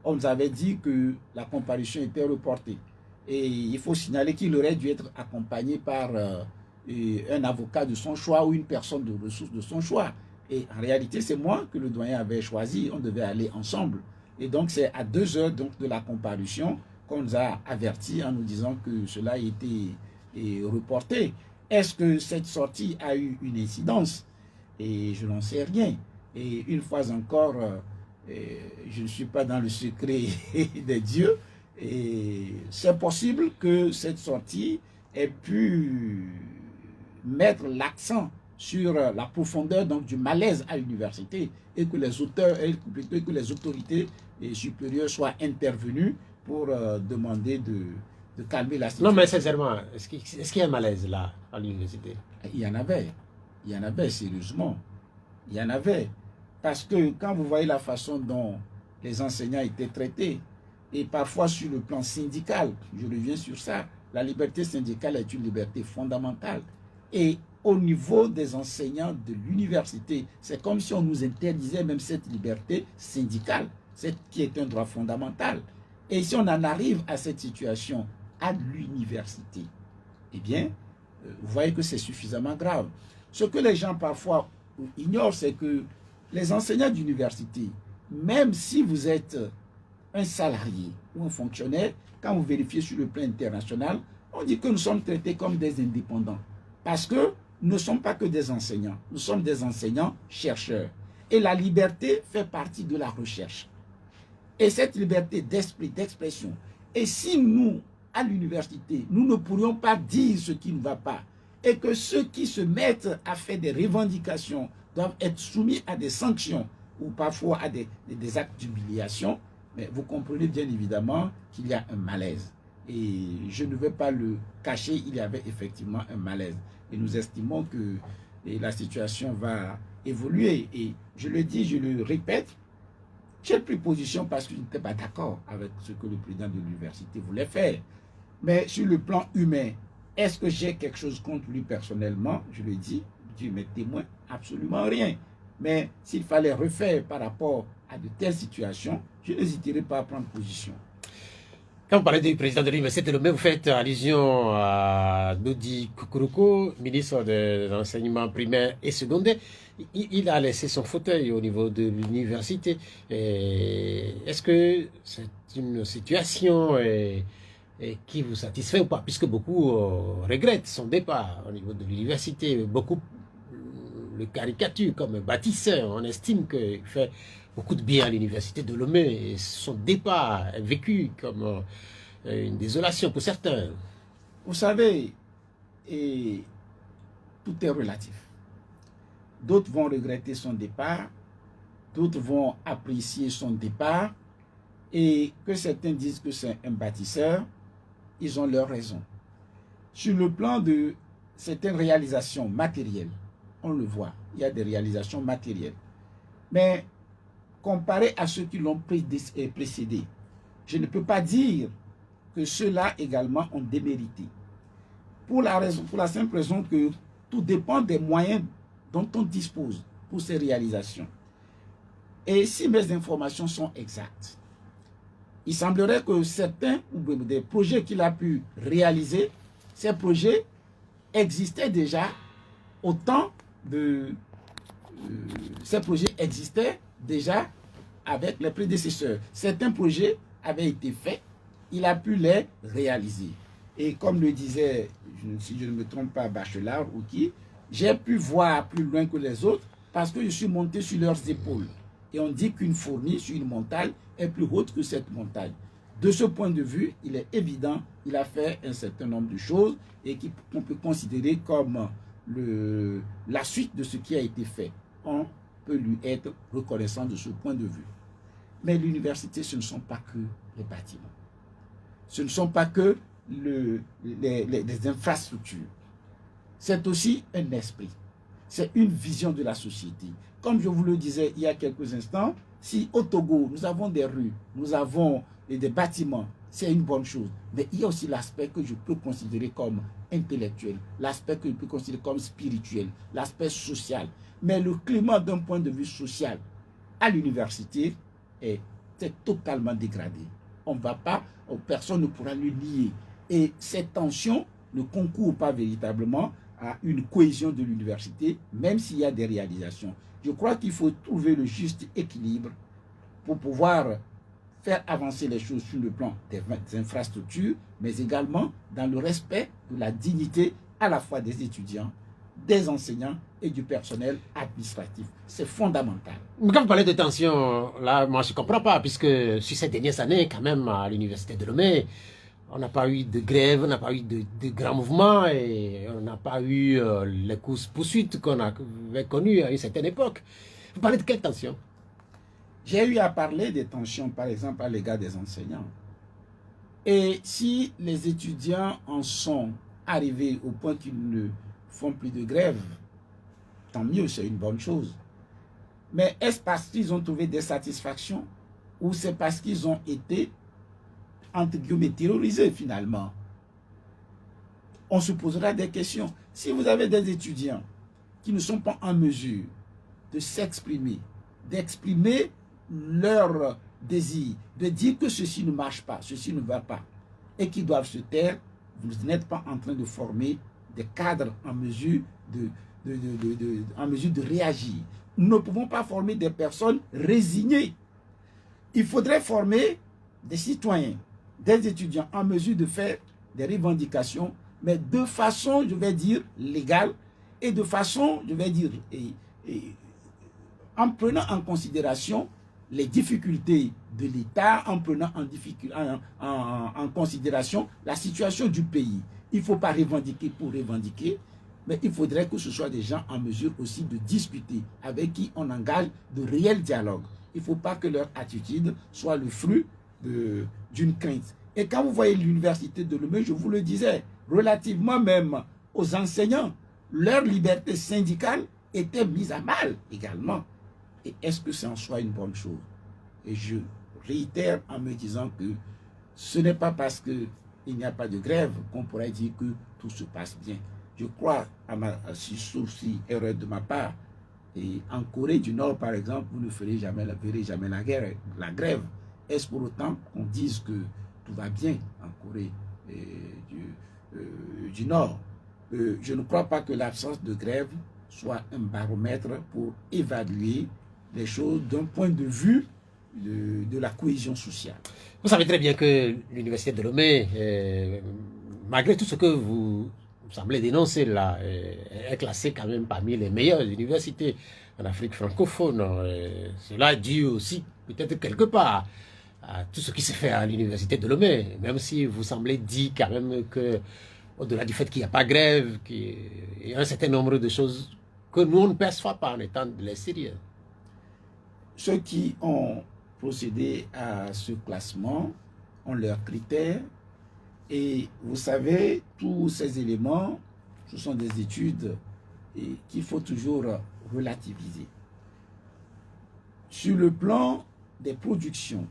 on nous avait dit que la comparution était reportée. Et il faut signaler qu'il aurait dû être accompagné par un avocat de son choix ou une personne de ressources de son choix. Et en réalité, c'est moi que le doyen avait choisi. On devait aller ensemble. Et donc, c'est à 2 heures donc, de la comparution qu'on nous a avertis en nous disant que cela était reporté. Est-ce que cette sortie a eu une incidence? Et je n'en sais rien. Et une fois encore, je ne suis pas dans le secret des dieux. Et c'est possible que cette sortie ait pu mettre l'accent sur la profondeur donc, du malaise à l'université et que les auteurs, et que les autorités supérieures soient intervenues pour demander de calmer la situation. Non, mais sincèrement, est-ce qu'il y a un malaise là à l'université? Il y en avait sérieusement. Il y en avait. Parce que quand vous voyez la façon dont les enseignants étaient traités, et parfois sur le plan syndical, je reviens sur ça, la liberté syndicale est une liberté fondamentale. Et au niveau des enseignants de l'université, c'est comme si on nous interdisait même cette liberté syndicale, qui est un droit fondamental. Et si on en arrive à cette situation à l'université, eh bien, vous voyez que c'est suffisamment grave. Ce que les gens parfois ignorent, c'est que les enseignants d'université, même si vous êtes un salarié ou un fonctionnaire, quand vous vérifiez sur le plan international, on dit que nous sommes traités comme des indépendants. Parce que nous ne sommes pas que des enseignants, nous sommes des enseignants-chercheurs. Et la liberté fait partie de la recherche. Et cette liberté d'esprit, d'expression. Et si nous, à l'université, nous ne pourrions pas dire ce qui ne va pas, et que ceux qui se mettent à faire des revendications doivent être soumis à des sanctions ou parfois à des actes d'humiliation, mais vous comprenez bien évidemment qu'il y a un malaise. Et je ne vais pas le cacher, il y avait effectivement un malaise. Et nous estimons que la situation va évoluer. Et je le dis, je le répète, j'ai pris position parce que je n'étais pas d'accord avec ce que le président de l'université voulait faire. Mais sur le plan humain, est-ce que j'ai quelque chose contre lui personnellement? Je le dis, Dieu m'est témoin, absolument rien. Mais s'il fallait refaire par rapport à de telles situations, je n'hésiterai pas à prendre position. Quand vous parlez du président de l'université, vous faites allusion à Dodi Kukuruko, ministre de l'enseignement primaire et secondaire. Il a laissé son fauteuil au niveau de l'université. Est-ce que c'est une situation qui vous satisfait ou pas? Puisque beaucoup regrettent son départ au niveau de l'université. Beaucoup le caricaturent comme un bâtisseur. On estime qu'il fait beaucoup de bien à l'université de Lomé. Et son départ est vécu comme une désolation pour certains. Vous savez, tout est relatif. D'autres vont regretter son départ, d'autres vont apprécier son départ, et que certains disent que c'est un bâtisseur, ils ont leur raison. Sur le plan de certaines réalisations matérielles, on le voit, il y a des réalisations matérielles. Mais comparé à ceux qui l'ont précédé, je ne peux pas dire que ceux-là également ont démérité. Pour la simple raison que tout dépend des moyens dont on dispose pour ces réalisations. Et si mes informations sont exactes, il semblerait que certains des projets qu'il a pu réaliser, ces projets existaient déjà au temps de... ces projets existaient déjà avec les prédécesseurs. Certains projets avaient été faits, il a pu les réaliser. Et comme le disait, si je ne me trompe pas, Bachelard ou qui, j'ai pu voir plus loin que les autres parce que je suis monté sur leurs épaules. Et on dit qu'une fourmi sur une montagne est plus haute que cette montagne. De ce point de vue, il est évident qu'il a fait un certain nombre de choses et qu'on peut considérer comme la suite de ce qui a été fait. On peut lui être reconnaissant de ce point de vue. Mais l'université, ce ne sont pas que les bâtiments. Ce ne sont pas que les infrastructures. C'est aussi un esprit. C'est une vision de la société. Comme je vous le disais il y a quelques instants, si au Togo, nous avons des rues, nous avons des bâtiments, c'est une bonne chose. Mais il y a aussi l'aspect que je peux considérer comme intellectuel, l'aspect que je peux considérer comme spirituel, l'aspect social. Mais le climat d'un point de vue social à l'université est c'est totalement dégradé. On va pas, personne ne pourra le nier. Et cette tension ne concourt pas véritablement à une cohésion de l'université, même s'il y a des réalisations. Je crois qu'il faut trouver le juste équilibre pour pouvoir faire avancer les choses sur le plan des infrastructures, mais également dans le respect de la dignité à la fois des étudiants, des enseignants et du personnel administratif. C'est fondamental. Mais quand vous parlez de tension, là, moi je ne comprends pas, puisque sur ces dernières années, quand même, à l'université de Lomé, on n'a pas eu de grève, on n'a pas eu de grands mouvements et on n'a pas eu les courses-poursuites qu'on avait connues à une certaine époque. Vous parlez de quelle tension? J'ai eu à parler des tensions, par exemple, à l'égard des enseignants. Et si les étudiants en sont arrivés au point qu'ils ne font plus de grève, tant mieux, c'est une bonne chose. Mais est-ce parce qu'ils ont trouvé des satisfactions ou c'est parce qu'ils ont été, entre guillemets, terrorisés finalement? On se posera des questions. Si vous avez des étudiants qui ne sont pas en mesure de s'exprimer, d'exprimer leur désir, de dire que ceci ne marche pas, ceci ne va pas, et qui doivent se taire, vous n'êtes pas en train de former des cadres en mesure de réagir. Nous ne pouvons pas former des personnes résignées. Il faudrait former des citoyens, des étudiants en mesure de faire des revendications, mais de façon, je vais dire, légale, et de façon, je vais dire, en prenant en considération les difficultés de l'État, en prenant en considération la situation du pays. Il ne faut pas revendiquer pour revendiquer, mais il faudrait que ce soit des gens en mesure aussi de discuter, avec qui on engage de réels dialogues. Il ne faut pas que leur attitude soit le fruit d'une crainte. Et quand vous voyez l'université de Lomé, je vous le disais, relativement même aux enseignants, leur liberté syndicale était mise à mal également. Et est-ce que c'est en soi une bonne chose? Et je réitère en me disant que ce n'est pas parce qu'il n'y a pas de grève qu'on pourrait dire que tout se passe bien. Je crois, sauf si erreur de ma part, et en Corée du Nord, par exemple, vous ne verrez jamais la grève. Est-ce pour autant qu'on dise que tout va bien en Corée du Nord? Je ne crois pas que l'absence de grève soit un baromètre pour évaluer les choses d'un point de vue de la cohésion sociale. Vous savez très bien que l'université de Lomé, malgré tout ce que vous semblez dénoncer là, est classée quand même parmi les meilleures universités en Afrique francophone. Cela est dû aussi peut-être quelque part à tout ce qui s'est fait à l'université de Lomé, même si vous semblez dire quand même que au-delà du fait qu'il n'y a pas de grève, qu'il y a un certain nombre de choses que nous on ne perçoit pas en étant de l'extérieur. Ceux qui ont procédé à ce classement ont leurs critères et vous savez, tous ces éléments, ce sont des études qu'il faut toujours relativiser. Sur le plan des productions,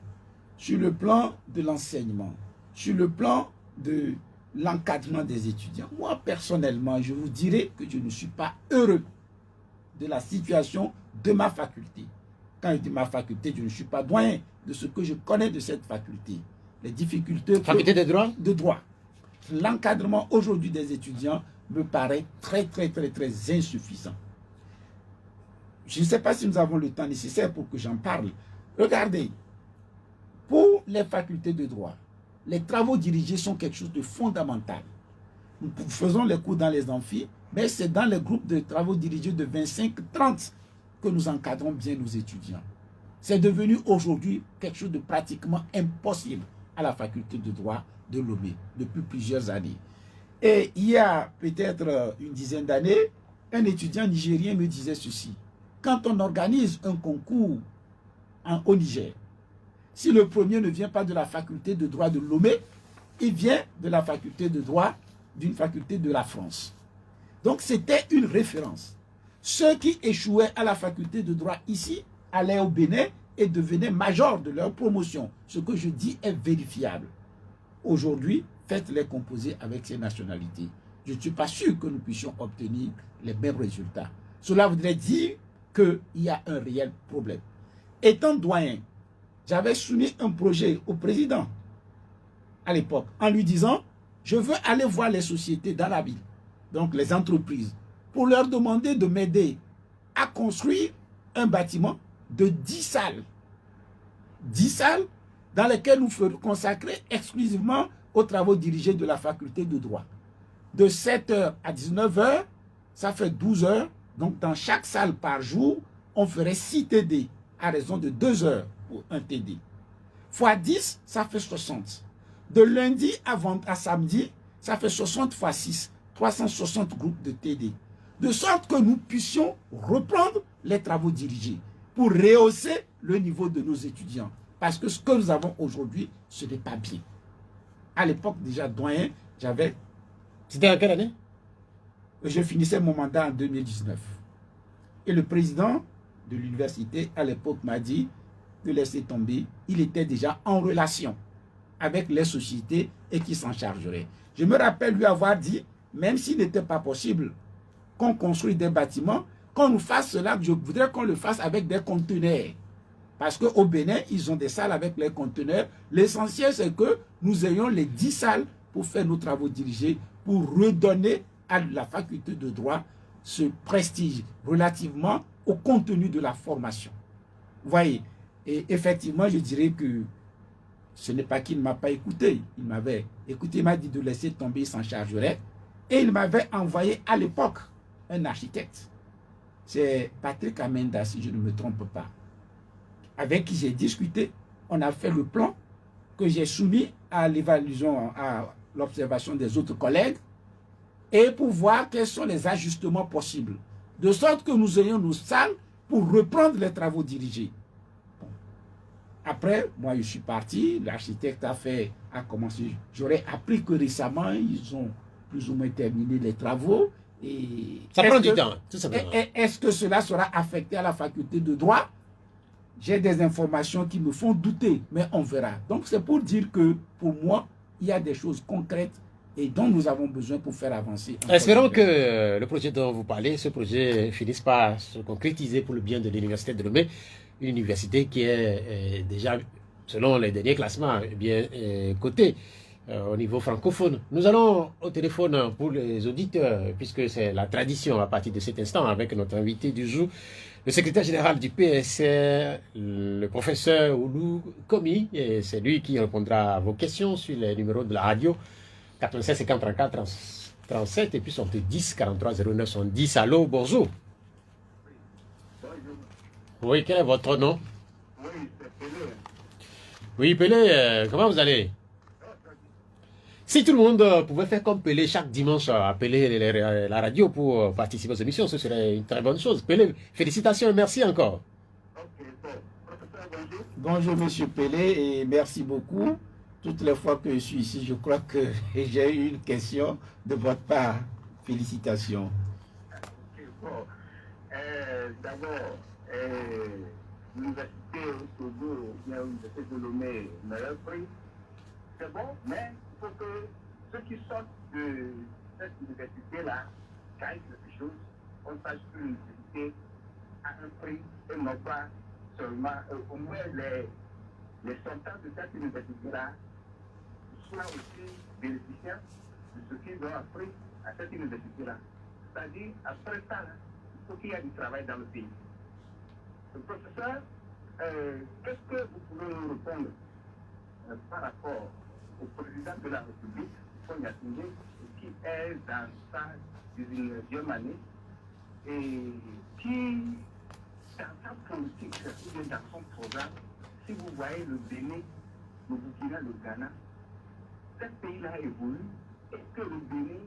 sur le plan de l'enseignement, sur le plan de l'encadrement des étudiants, moi personnellement, je vous dirais que je ne suis pas heureux de la situation de ma faculté. Quand je dis ma faculté, je ne suis pas doyen de ce que je connais de cette faculté. Les difficultés... Faculté de droit? De droit. L'encadrement aujourd'hui des étudiants me paraît très insuffisant. Je ne sais pas si nous avons le temps nécessaire pour que j'en parle. Regardez, pour les facultés de droit, les travaux dirigés sont quelque chose de fondamental. Nous faisons les cours dans les amphis, mais c'est dans les groupes de travaux dirigés de 25-30 que nous encadrons bien nos étudiants. C'est devenu aujourd'hui quelque chose de pratiquement impossible à la faculté de droit de Lomé depuis plusieurs années. Et il y a peut-être une dizaine d'années, un étudiant nigérien me disait ceci. Quand on organise un concours au Niger, si le premier ne vient pas de la faculté de droit de Lomé, il vient de la faculté de droit d'une faculté de la France. Donc c'était une référence. Ceux qui échouaient à la faculté de droit ici allaient au Bénin et devenaient majors de leur promotion. Ce que je dis est vérifiable. Aujourd'hui, faites-les composer avec ces nationalités. Je ne suis pas sûr que nous puissions obtenir les mêmes résultats. Cela voudrait dire qu'il y a un réel problème. Étant doyen, j'avais soumis un projet au président à l'époque en lui disant, je veux aller voir les sociétés dans la ville, donc les entreprises, pour leur demander de m'aider à construire un bâtiment de 10 salles. 10 salles dans lesquelles nous ferons consacrer exclusivement aux travaux dirigés de la faculté de droit. De 7h à 19h, ça fait 12 heures. Donc dans chaque salle par jour, on ferait 6 TD à raison de 2 heures pour un TD. Fois 10, ça fait 60. De lundi à samedi, ça fait 60 fois 6, 360 groupes de TD. De sorte que nous puissions reprendre les travaux dirigés pour rehausser le niveau de nos étudiants. Parce que ce que nous avons aujourd'hui, ce n'est pas bien. À l'époque, déjà, doyen, j'avais... C'était en quelle année? Je finissais mon mandat en 2019. Et le président de l'université, à l'époque, m'a dit de laisser tomber. Il était déjà en relation avec les sociétés et qui s'en chargerait. Je me rappelle lui avoir dit, même s'il n'était pas possible qu'on construise des bâtiments, qu'on nous fasse cela, je voudrais qu'on le fasse avec des conteneurs. Parce qu'au Bénin, ils ont des salles avec les conteneurs. L'essentiel, c'est que nous ayons les 10 salles pour faire nos travaux dirigés, pour redonner à la faculté de droit ce prestige relativement au contenu de la formation. Vous voyez, et effectivement, je dirais que ce n'est pas qu'il ne m'a pas écouté. Il m'avait écouté, il m'a dit de laisser tomber, il s'en chargerait. Et il m'avait envoyé à l'époque un architecte. C'est Patrick Amenda, si je ne me trompe pas, avec qui j'ai discuté. On a fait le plan que j'ai soumis à l'évaluation, à l'observation des autres collègues, et pour voir quels sont les ajustements possibles, de sorte que nous ayons nos salles pour reprendre les travaux dirigés. Bon. Après, moi je suis parti, l'architecte a commencé, j'aurais appris que récemment, ils ont plus ou moins terminé les travaux. Et ça prend du temps, tout simplement. Est-ce que cela sera affecté à la faculté de droit? J'ai des informations qui me font douter, mais on verra. Donc c'est pour dire que pour moi, il y a des choses concrètes et dont nous avons besoin pour faire avancer. Espérons que le projet dont vous parlez, ce projet finisse par se concrétiser pour le bien de l'université de Lomé, une université qui est déjà, selon les derniers classements, bien cotée au niveau francophone. Nous allons au téléphone pour les auditeurs, puisque c'est la tradition à partir de cet instant, avec notre invité du jour, le secrétaire général du PSR, le professeur Oulou Komi, et c'est lui qui répondra à vos questions sur les numéros de la radio 87 50 34 37 et puis 10 43 09 70. Allô, bonjour. Oui, quel est votre nom? Oui, c'est Pelé. Oui, Pelé, comment vous allez? Si tout le monde pouvait faire comme Pelé chaque dimanche, appeler la radio pour participer aux émissions, ce serait une très bonne chose. Pelé, félicitations et merci encore. Ok, bon. Professeur, bonjour. Bonjour, monsieur Pelé, et merci beaucoup. Toutes les fois que je suis ici, je crois que j'ai eu une question de votre part. Félicitations. Ok, bon. D'abord, l'université au Togo, l'université de Lomé, meilleur prix. C'est bon, mais il faut que ceux qui sortent de cette université-là gagnent quelque chose. On sache que l'université a un prix et non pas seulement, au moins les sortants de cette université-là soient aussi bénéficiaires de ce qu'ils ont appris à cette université-là. C'est-à-dire, après ça, il faut qu'il y ait du travail dans le pays. Le professeur, qu'est-ce que vous pouvez nous répondre par rapport au président de la République, Fonya Tindé, qui est dans sa 19e année et qui, dans sa politique ou dans son programme, si vous voyez le Bénin, le Burkina, le Ghana, ces pays-là évoluent et que le Bénin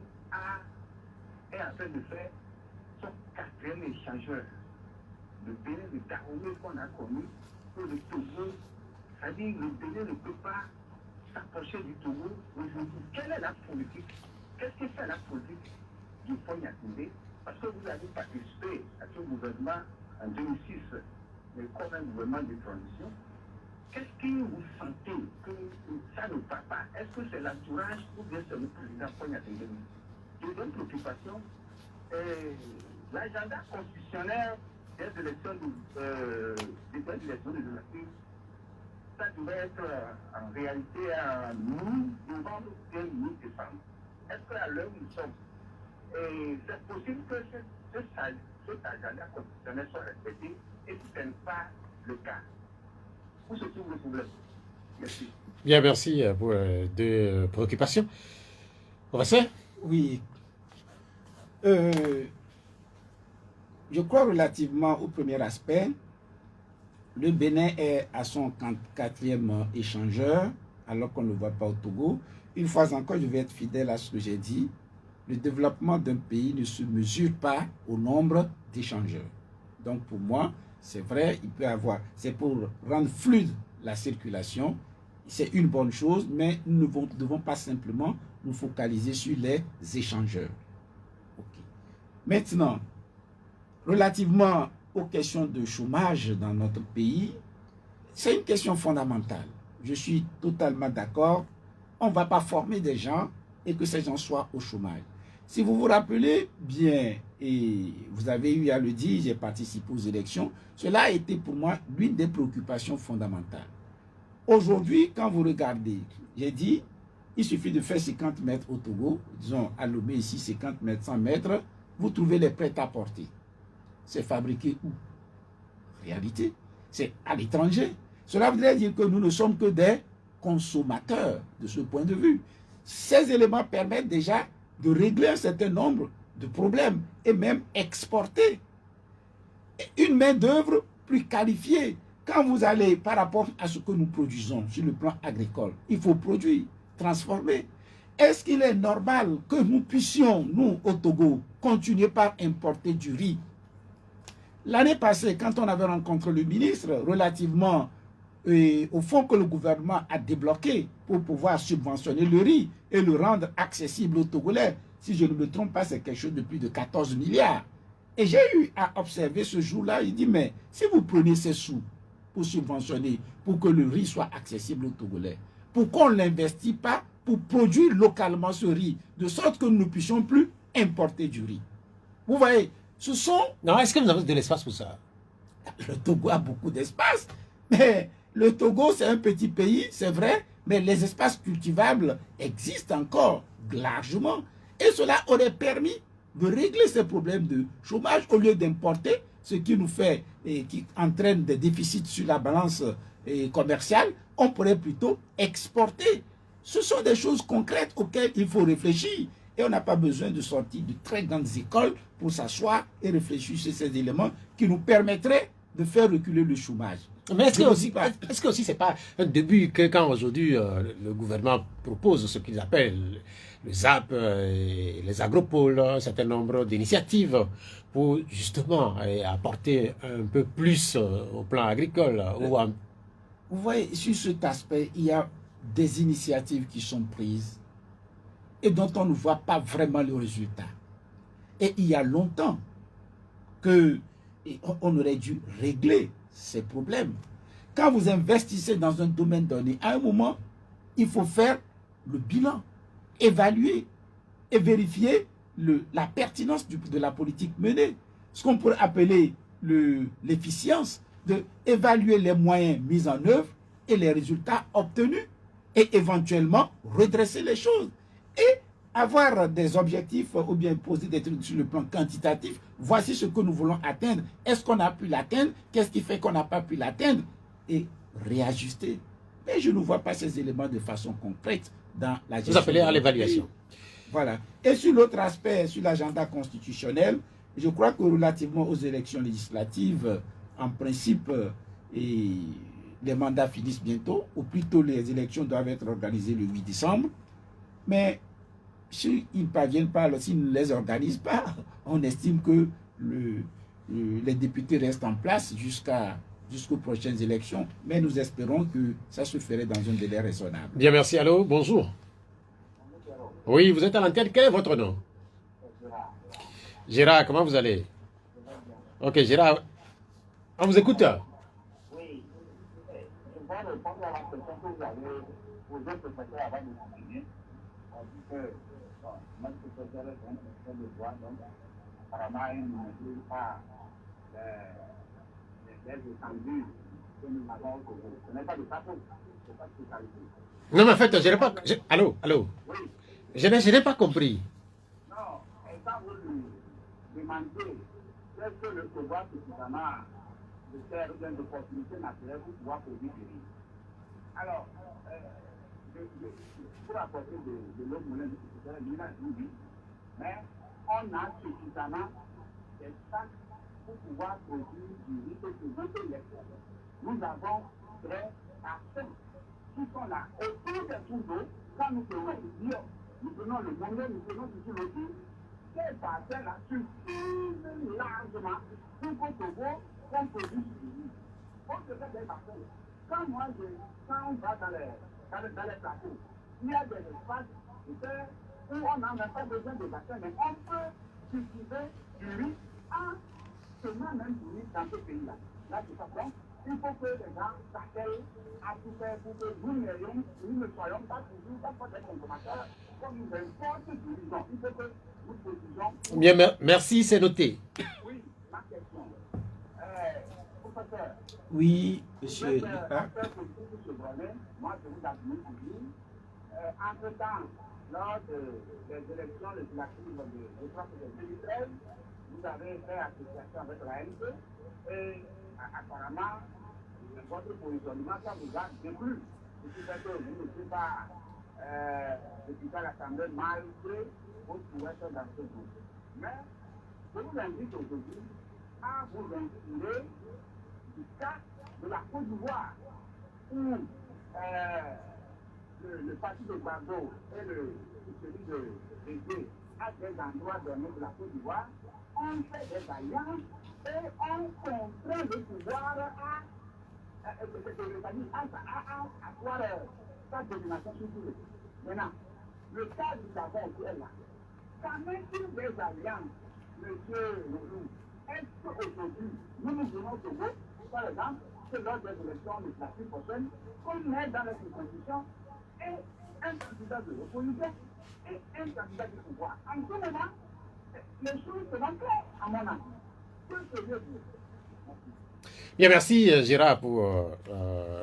est en train de faire son 4e échangeur. Le Bénin, le Dahomey qu'on a connu, que le Togo, c'est-à-dire le Bénin ne peut pas s'approcher du Togo aujourd'hui. Quelle est la politique? Qu'est-ce que fait la politique du Fonya Tindé? Parce que vous avez participé à ce gouvernement en 2006, mais comme un gouvernement de transition. Qu'est-ce que vous sentez que ça ne va pas? Est-ce que c'est l'entourage ou bien c'est le président Fonya Tindé? Deuxième préoccupation, l'agenda constitutionnel des élections de l'Université, ça devait être en réalité nous devant nous défendre. Est-ce qu'à l'heure où nous sommes, c'est possible que cet agenda constitutionnel soit respecté et si ce n'est pas le cas? Où se trouve le problème? Merci. Bien, merci pour deux préoccupations. Professeur? Oui. Je crois relativement au premier aspect, le Bénin est à son quatrième échangeur, alors qu'on ne le voit pas au Togo. Une fois encore, je vais être fidèle à ce que j'ai dit. Le développement d'un pays ne se mesure pas au nombre d'échangeurs. Donc pour moi, c'est vrai, il peut avoir, c'est pour rendre fluide la circulation, c'est une bonne chose, mais nous ne devons pas simplement nous focaliser sur les échangeurs. Okay. Maintenant, relativement aux questions de chômage dans notre pays, c'est une question fondamentale. Je suis totalement d'accord. On ne va pas former des gens et que ces gens soient au chômage. Si vous vous rappelez bien, et vous avez eu à le dire, j'ai participé aux élections, cela a été pour moi l'une des préoccupations fondamentales. Aujourd'hui, quand vous regardez, j'ai dit, il suffit de faire 50 mètres au Togo, disons à Lomé ici 50 mètres, 100 mètres, vous trouvez les prêt-à-porter. C'est fabriqué où? En réalité, c'est à l'étranger. Cela voudrait dire que nous ne sommes que des consommateurs de ce point de vue. Ces éléments permettent déjà de régler un certain nombre de problèmes et même exporter une main-d'œuvre plus qualifiée. Quand vous allez par rapport à ce que nous produisons sur le plan agricole, il faut produire, transformer. Est-ce qu'il est normal que nous puissions, nous, au Togo, continuer par importer du riz? L'année passée, quand on avait rencontré le ministre relativement au fonds que le gouvernement a débloqué pour pouvoir subventionner le riz et le rendre accessible aux Togolais, si je ne me trompe pas, c'est quelque chose de plus de 14 milliards. Et j'ai eu à observer ce jour-là, il dit, mais si vous prenez ces sous pour subventionner, pour que le riz soit accessible aux Togolais, pourquoi on ne l'investit pas pour produire localement ce riz, de sorte que nous ne puissions plus importer du riz? Vous voyez, ce sont... Non, est-ce que vous avez de l'espace pour ça? Le Togo a beaucoup d'espace, mais le Togo, c'est un petit pays, c'est vrai, mais les espaces cultivables existent encore largement. Et cela aurait permis de régler ces problèmes de chômage au lieu d'importer, ce qui nous fait et qui entraîne des déficits sur la balance commerciale. On pourrait plutôt exporter. Ce sont des choses concrètes auxquelles il faut réfléchir. Et on n'a pas besoin de sortir de très grandes écoles pour s'asseoir et réfléchir sur ces éléments qui nous permettraient de faire reculer le chômage. Mais est-ce que aussi c'est pas un début que quand aujourd'hui le gouvernement propose ce qu'ils appellent le ZAP et les agropoles, un certain nombre d'initiatives pour justement apporter un peu plus au plan agricole Vous voyez, sur cet aspect, il y a des initiatives qui sont prises et dont on ne voit pas vraiment le résultat. Et il y a longtemps qu'on aurait dû régler ces problèmes. Quand vous investissez dans un domaine donné, à un moment, il faut faire le bilan, évaluer et vérifier la pertinence de la politique menée. Ce qu'on pourrait appeler l'efficience, d'évaluer les moyens mis en œuvre et les résultats obtenus et éventuellement redresser les choses. Et avoir des objectifs ou bien poser des trucs sur le plan quantitatif. Voici ce que nous voulons atteindre. Est-ce qu'on a pu l'atteindre? Qu'est-ce qui fait qu'on n'a pas pu l'atteindre? Et réajuster. Mais je ne vois pas ces éléments de façon concrète dans la gestion. Vous appelez à l'évaluation. Voilà. Et sur l'autre aspect, sur l'agenda constitutionnel, je crois que relativement aux élections législatives, en principe, les mandats finissent bientôt, ou plutôt les élections doivent être organisées le 8 décembre. Mais s'ils ne parviennent pas, s'ils ne les organisent pas, on estime que les députés restent en place jusqu'aux prochaines élections. Mais nous espérons que ça se ferait dans un délai raisonnable. Bien, merci. Allô, bonjour. Oui, vous êtes à l'antenne. Quel est votre nom? Gérard, comment vous allez? Ok, Gérard, on vous écoute. Oui, je vais répondre à la question que vous avez posée peut-être avant de continuer. On dit que notre secrétaire est un secrétaire de droit, donc apparemment il ne mesure pas les étendues que nous avons au Congo. Ce n'est pas de sa faute. C'est pas ce que ça veut dire. Non, mais en fait, je n'ai pas... Allô, allô. Oui. Je n'ai pas compris. Non, et quand vous lui demandez est-ce que le pouvoir suffisamment de faire une opportunité naturelle pour pouvoir produire du riz. Alors, pour apporter de l'eau moulin de ce oui, mais on a suffisamment d'espace pour pouvoir produire du riz que nous avons très assez qui sont là autour des trous d'eau. Quand nous prenons dire, nous prenons le monde, nous prenons toujours le riz, ces parcelles-là suffisent largement pour qu'au Togo, on produise du riz. On se fait des parcelles. Quand on va dans les plateaux, il y a des espaces où on n'a même pas besoin de bassins, mais on peut cultiver du riz en semant même du riz dans ce pays-là. Là, c'est ça. Donc, il faut que les gens s'attellent à tout faire pour que nous ne soyons pas toujours des consommateurs comme nous importons du riz. Donc, il faut que nous produisons. Bien, merci, c'est noté. Oui, ma question. Professeur. Oui, monsieur. Moi, je vous admire toujours. Entre-temps, lors des élections législatives de 2013, vous avez fait association avec la NP et apparemment, votre positionnement, ça vous a déplu. Ce qui fait que vous ne pouvez pas député à l'Assemblée malgré vos souhaits dans ce groupe. Mais je vous invite aujourd'hui à vous inspirer du cas de la Côte d'Ivoire où le parti de Gbagbo et celui de Bégué à des endroits donnés de la Côte d'Ivoire ont fait des alliances et ont contraint le pouvoir à avoir sa domination sur tout le monde. Maintenant, le cas du Gabon qui est là, quand même une des alliances, monsieur Loulou, est-ce qu'aujourd'hui, nous voulons au Togo, par exemple, que lors des élections législatives prochaines, qu'on met dans les constitutions et un candidat de l'opposition et un candidat du pouvoir. En ce moment, les choses seront claires, à mon avis. Que je veux dire. Bien, merci Gérard pour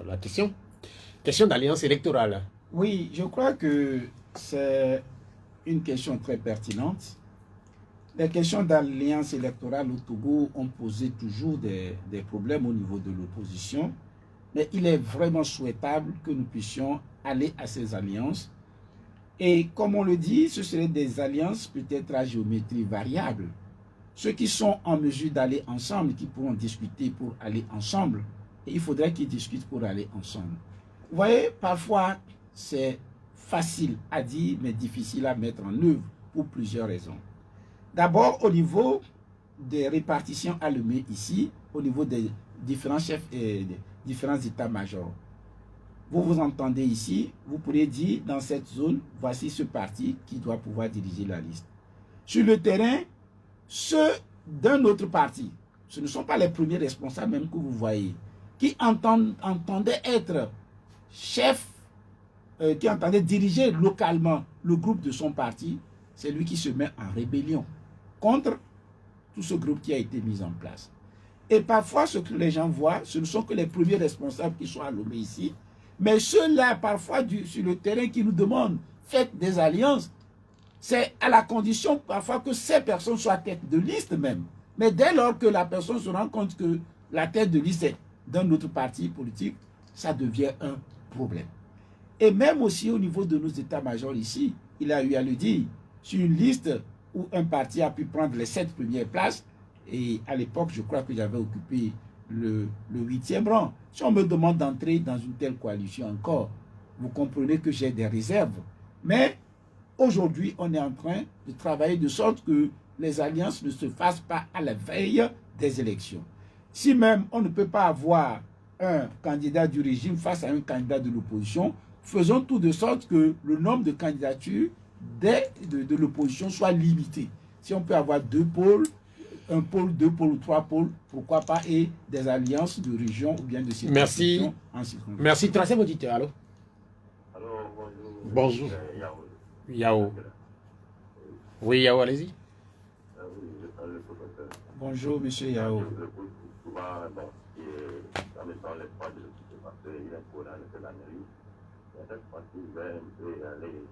la question. Question d'alliance électorale. Oui, je crois que c'est une question très pertinente. Les questions d'alliance électorale au Togo ont posé toujours des problèmes au niveau de l'opposition, mais il est vraiment souhaitable que nous puissions aller à ces alliances. Et comme on le dit, ce seraient des alliances peut-être à géométrie variable. Ceux qui sont en mesure d'aller ensemble, qui pourront discuter pour aller ensemble, et il faudrait qu'ils discutent pour aller ensemble. Vous voyez, parfois, c'est facile à dire, mais difficile à mettre en œuvre pour plusieurs raisons. D'abord, au niveau des répartitions allumées ici, au niveau des différents chefs et des différents états-majors. Vous vous entendez ici, vous pourrez dire dans cette zone, voici ce parti qui doit pouvoir diriger la liste. Sur le terrain, ceux d'un autre parti, ce ne sont pas les premiers responsables même que vous voyez, qui entendaient être chef, qui entendait diriger localement le groupe de son parti, c'est lui qui se met en rébellion contre tout ce groupe qui a été mis en place. Et parfois, ce que les gens voient, ce ne sont que les premiers responsables qui sont à Lomé ici, mais ceux-là, parfois, sur le terrain, qui nous demandent, faites des alliances, c'est à la condition parfois que ces personnes soient tête de liste même. Mais dès lors que la personne se rend compte que la tête de liste est d'un autre parti politique, ça devient un problème. Et même aussi au niveau de nos états-majors ici, il a eu à le dire, sur une liste où un parti a pu prendre les 7 premières places, et à l'époque, je crois que j'avais occupé le 8e rang. Si on me demande d'entrer dans une telle coalition encore, vous comprenez que j'ai des réserves. Mais aujourd'hui, on est en train de travailler de sorte que les alliances ne se fassent pas à la veille des élections. Si même on ne peut pas avoir un candidat du régime face à un candidat de l'opposition, faisons tout de sorte que le nombre de candidatures de l'opposition soit limité. Si on peut avoir 2 pôles, 1 pôle, 2 pôles ou 3 pôles, pourquoi pas, et des alliances de région ou bien de circonscription. Merci. Merci. Troisième auditeur, allô? Allô, bonjour. Bonjour. Yao. Oui, Yao, allez-y. Oui, je parle le professeur. Bonjour, monsieur Yao. Je pose souvent, ça me semble l'espoir de le quitter parce qu'il est courant de la mairie. Et cette fois-ci, je vais un peu aller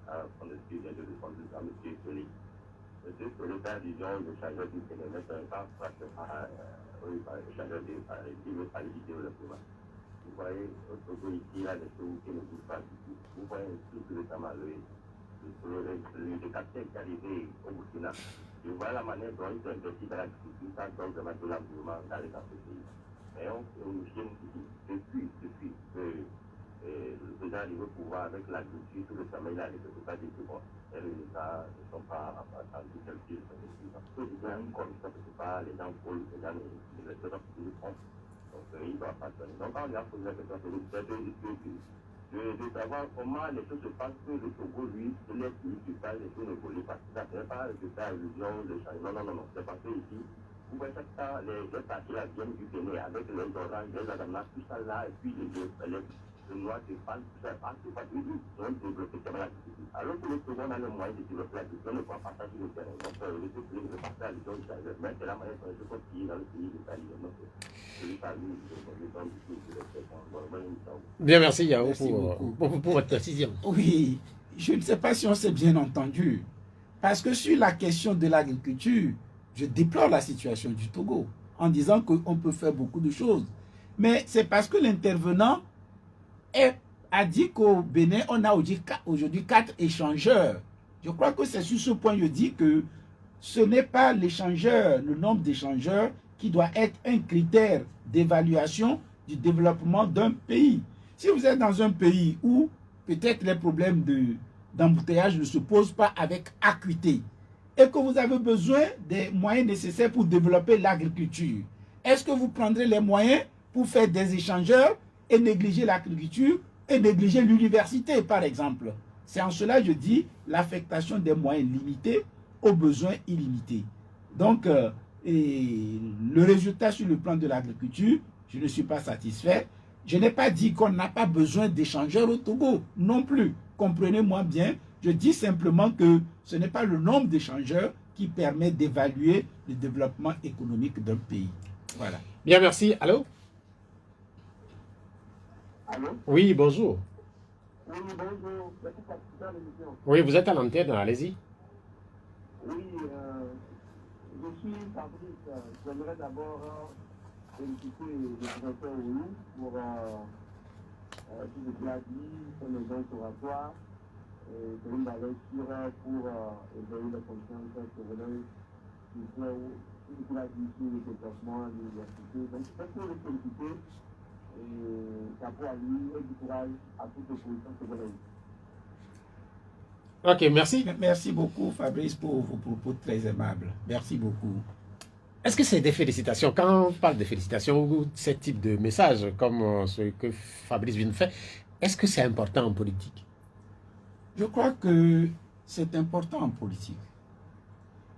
à son esprit de répondre à M. Félix. M. Félix a dit le chargeur du kilomètre, pas le chargeur qui veut pas le développement. Vous voyez, au Togo ici, là, les choses qui ne bougent pas du tout. Vous voyez tout récemment le capitaine qui est arrivé au Burkina. Je vois la manière dont ils ont investi dans l'agriculture, ça donne vraiment de l'environnement dans les pays. Et on depuis que le président est arrivé au pouvoir avec l'agriculture, tout récemment, il a arrivé pour ça, dit que bon, les résultats ne sont pas attendus tels qu'ils sont ici. Parce que il y a une corruption quelque part, les gens volent, les gens ne les font. Donc, il doit pas donner. Donc, quand on a posé la question, de savoir comment les choses se passent que le Togo, lui, c'est les pays qui parlent, les choses ne volent pas. Ça ne fait pas de ta illusion, de changement. Non. C'est parce que ici, vous voyez ça, les parties là viennent du Bénin avec les oranges, les ananas, tout ça là, et puis les noix de palme, tout ça, c'est pas du tout. Ils ont développé comme l'agriculture. Alors que le Togo, on a le moyen de développer l'agriculture, on ne peut pas passer sur le terrain. Donc, le Togo, ne peut pas faire l'agriculture, mais c'est la manière dont je continue dans le pays de Paris. Bien, merci Yao Merci pour votre précision. Oui, je ne sais pas si on s'est bien entendu. Parce que sur la question de l'agriculture, je déplore la situation du Togo en disant qu'on peut faire beaucoup de choses. Mais c'est parce que l'intervenant a dit qu'au Bénin, on a aujourd'hui 4 échangeurs. Je crois que c'est sur ce point que je dis que ce n'est pas l'échangeur, le nombre d'échangeurs qui doit être un critère d'évaluation du développement d'un pays. Si vous êtes dans un pays où peut-être les problèmes d'embouteillage ne se posent pas avec acuité et que vous avez besoin des moyens nécessaires pour développer l'agriculture, est-ce que vous prendrez les moyens pour faire des échangeurs et négliger l'agriculture et négliger l'université, par exemple? C'est en cela que je dis l'affectation des moyens limités aux besoins illimités. Donc, le résultat sur le plan de l'agriculture, je ne suis pas satisfait. Je n'ai pas dit qu'on n'a pas besoin d'échangeurs au Togo, non plus. Comprenez-moi bien, je dis simplement que ce n'est pas le nombre d'échangeurs qui permet d'évaluer le développement économique d'un pays. Voilà. Bien, merci. Allô? Allô? Oui, bonjour. Oui, bonjour. Merci pour participer à l'émission. Oui, vous êtes à l'antenne, allez-y. Oui, je suis Fabrice. J'aimerais d'abord féliciter le professeur Oulou pour tout ce qu'il a dit, son exemple oratoire, et une valeur sûre pour éveiller les consciences sénégalaises qui sont, tout ce qu'il a dit sur le développement de l'université. Donc, je peux le féliciter et chapeau à lui et du courage à toutes les positions sénégalaises. Ok, merci. Merci beaucoup, Fabrice, pour vos propos très aimables. Merci beaucoup. Est-ce que c'est des félicitations? Quand on parle de félicitations ou ce type de message, comme ce que Fabrice vient de faire, est-ce que c'est important en politique? Je crois que c'est important en politique.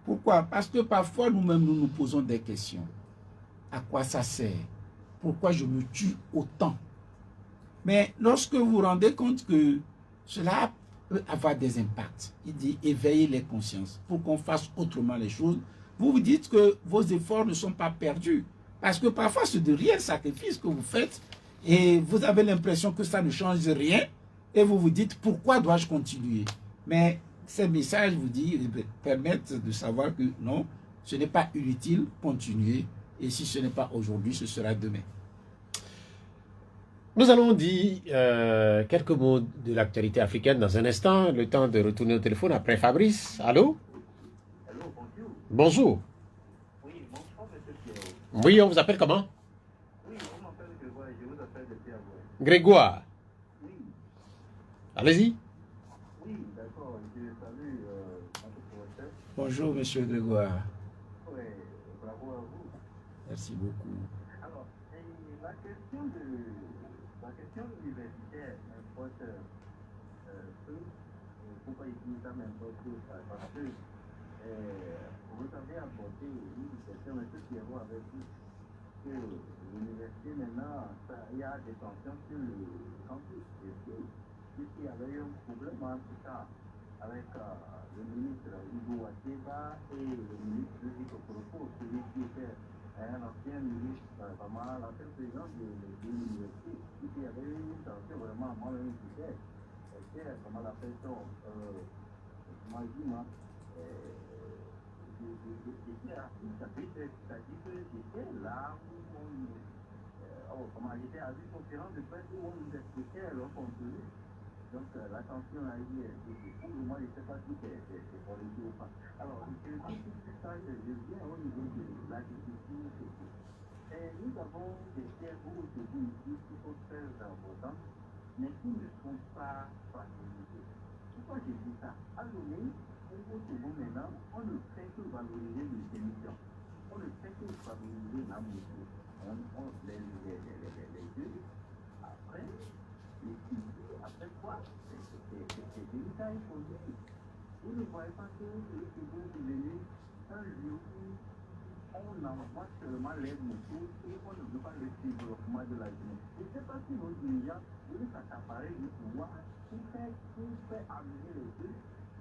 Pourquoi? Parce que parfois, nous-mêmes, nous nous posons des questions. À quoi ça sert? Pourquoi je me tue autant? Mais lorsque vous vous rendez compte que cela peut avoir des impacts, il dit éveiller les consciences pour qu'on fasse autrement les choses, vous vous dites que vos efforts ne sont pas perdus. Parce que parfois, c'est de réels sacrifices que vous faites et vous avez l'impression que ça ne change rien et vous vous dites pourquoi dois-je continuer? Mais ces messages vous permettent de savoir que non, ce n'est pas inutile, continuer, et si ce n'est pas aujourd'hui, ce sera demain. Nous allons dire quelques mots de l'actualité africaine dans un instant, le temps de retourner au téléphone après Fabrice. Allô? Allô, bonjour. Bonjour. Oui, bonjour, monsieur Pierrot. Oui, on vous appelle comment? Oui, on m'appelle Grégoire et je vous appelle depuis Avoué. Grégoire. Oui, Allez-y. oui, d'accord. Je salue notre professeur. Bonjour, monsieur Grégoire. Oui, bravo à vous. Merci beaucoup. Alors, la question universitaire m'importe peu. Pourquoi je dis ça m'importe peu? Parce que vous avez apporté une question, M. Pierrot avait dit que l'université maintenant, il y a des tensions sur le campus. Puisqu'il y avait eu un problème en tout cas avec le ministre Hugo Wateba et le ministre Nico Koropo, celui qui était un ancien ministre, vraiment l'ancien président de l'université, qui avait tenté vraiment, moi-même, c'était comment la personne, comment dit, moi, j'étais raciste, c'est-à-dire que j'étais là où comment j'étais à une conférence de presse où on nous expliquait leur contenu. Donc la tension a eu pour moi, je ne sais pas si c'est politique ou pas. Alors, je dis tout ça, je viens au niveau de l'agriculture. Nous avons des terres aujourd'hui ici qui sont très importantes, mais qui ne sont pas fragilisées. Pourquoi je dis ça? À Lomé, au Togo maintenant, on ne fait que valoriser les émissions. On ne fait que valoriser la mesure. On les deux. Après, les cultures, après quoi? C'est délicat et politique. Vous ne voyez pas que le Togo est devenu un lieu où on envoie seulement les motos et on ne veut pas le développement de la jeunesse. Je ne sais pas si nos dirigeants veulent s'accaparer du pouvoir pour faire amener les deux,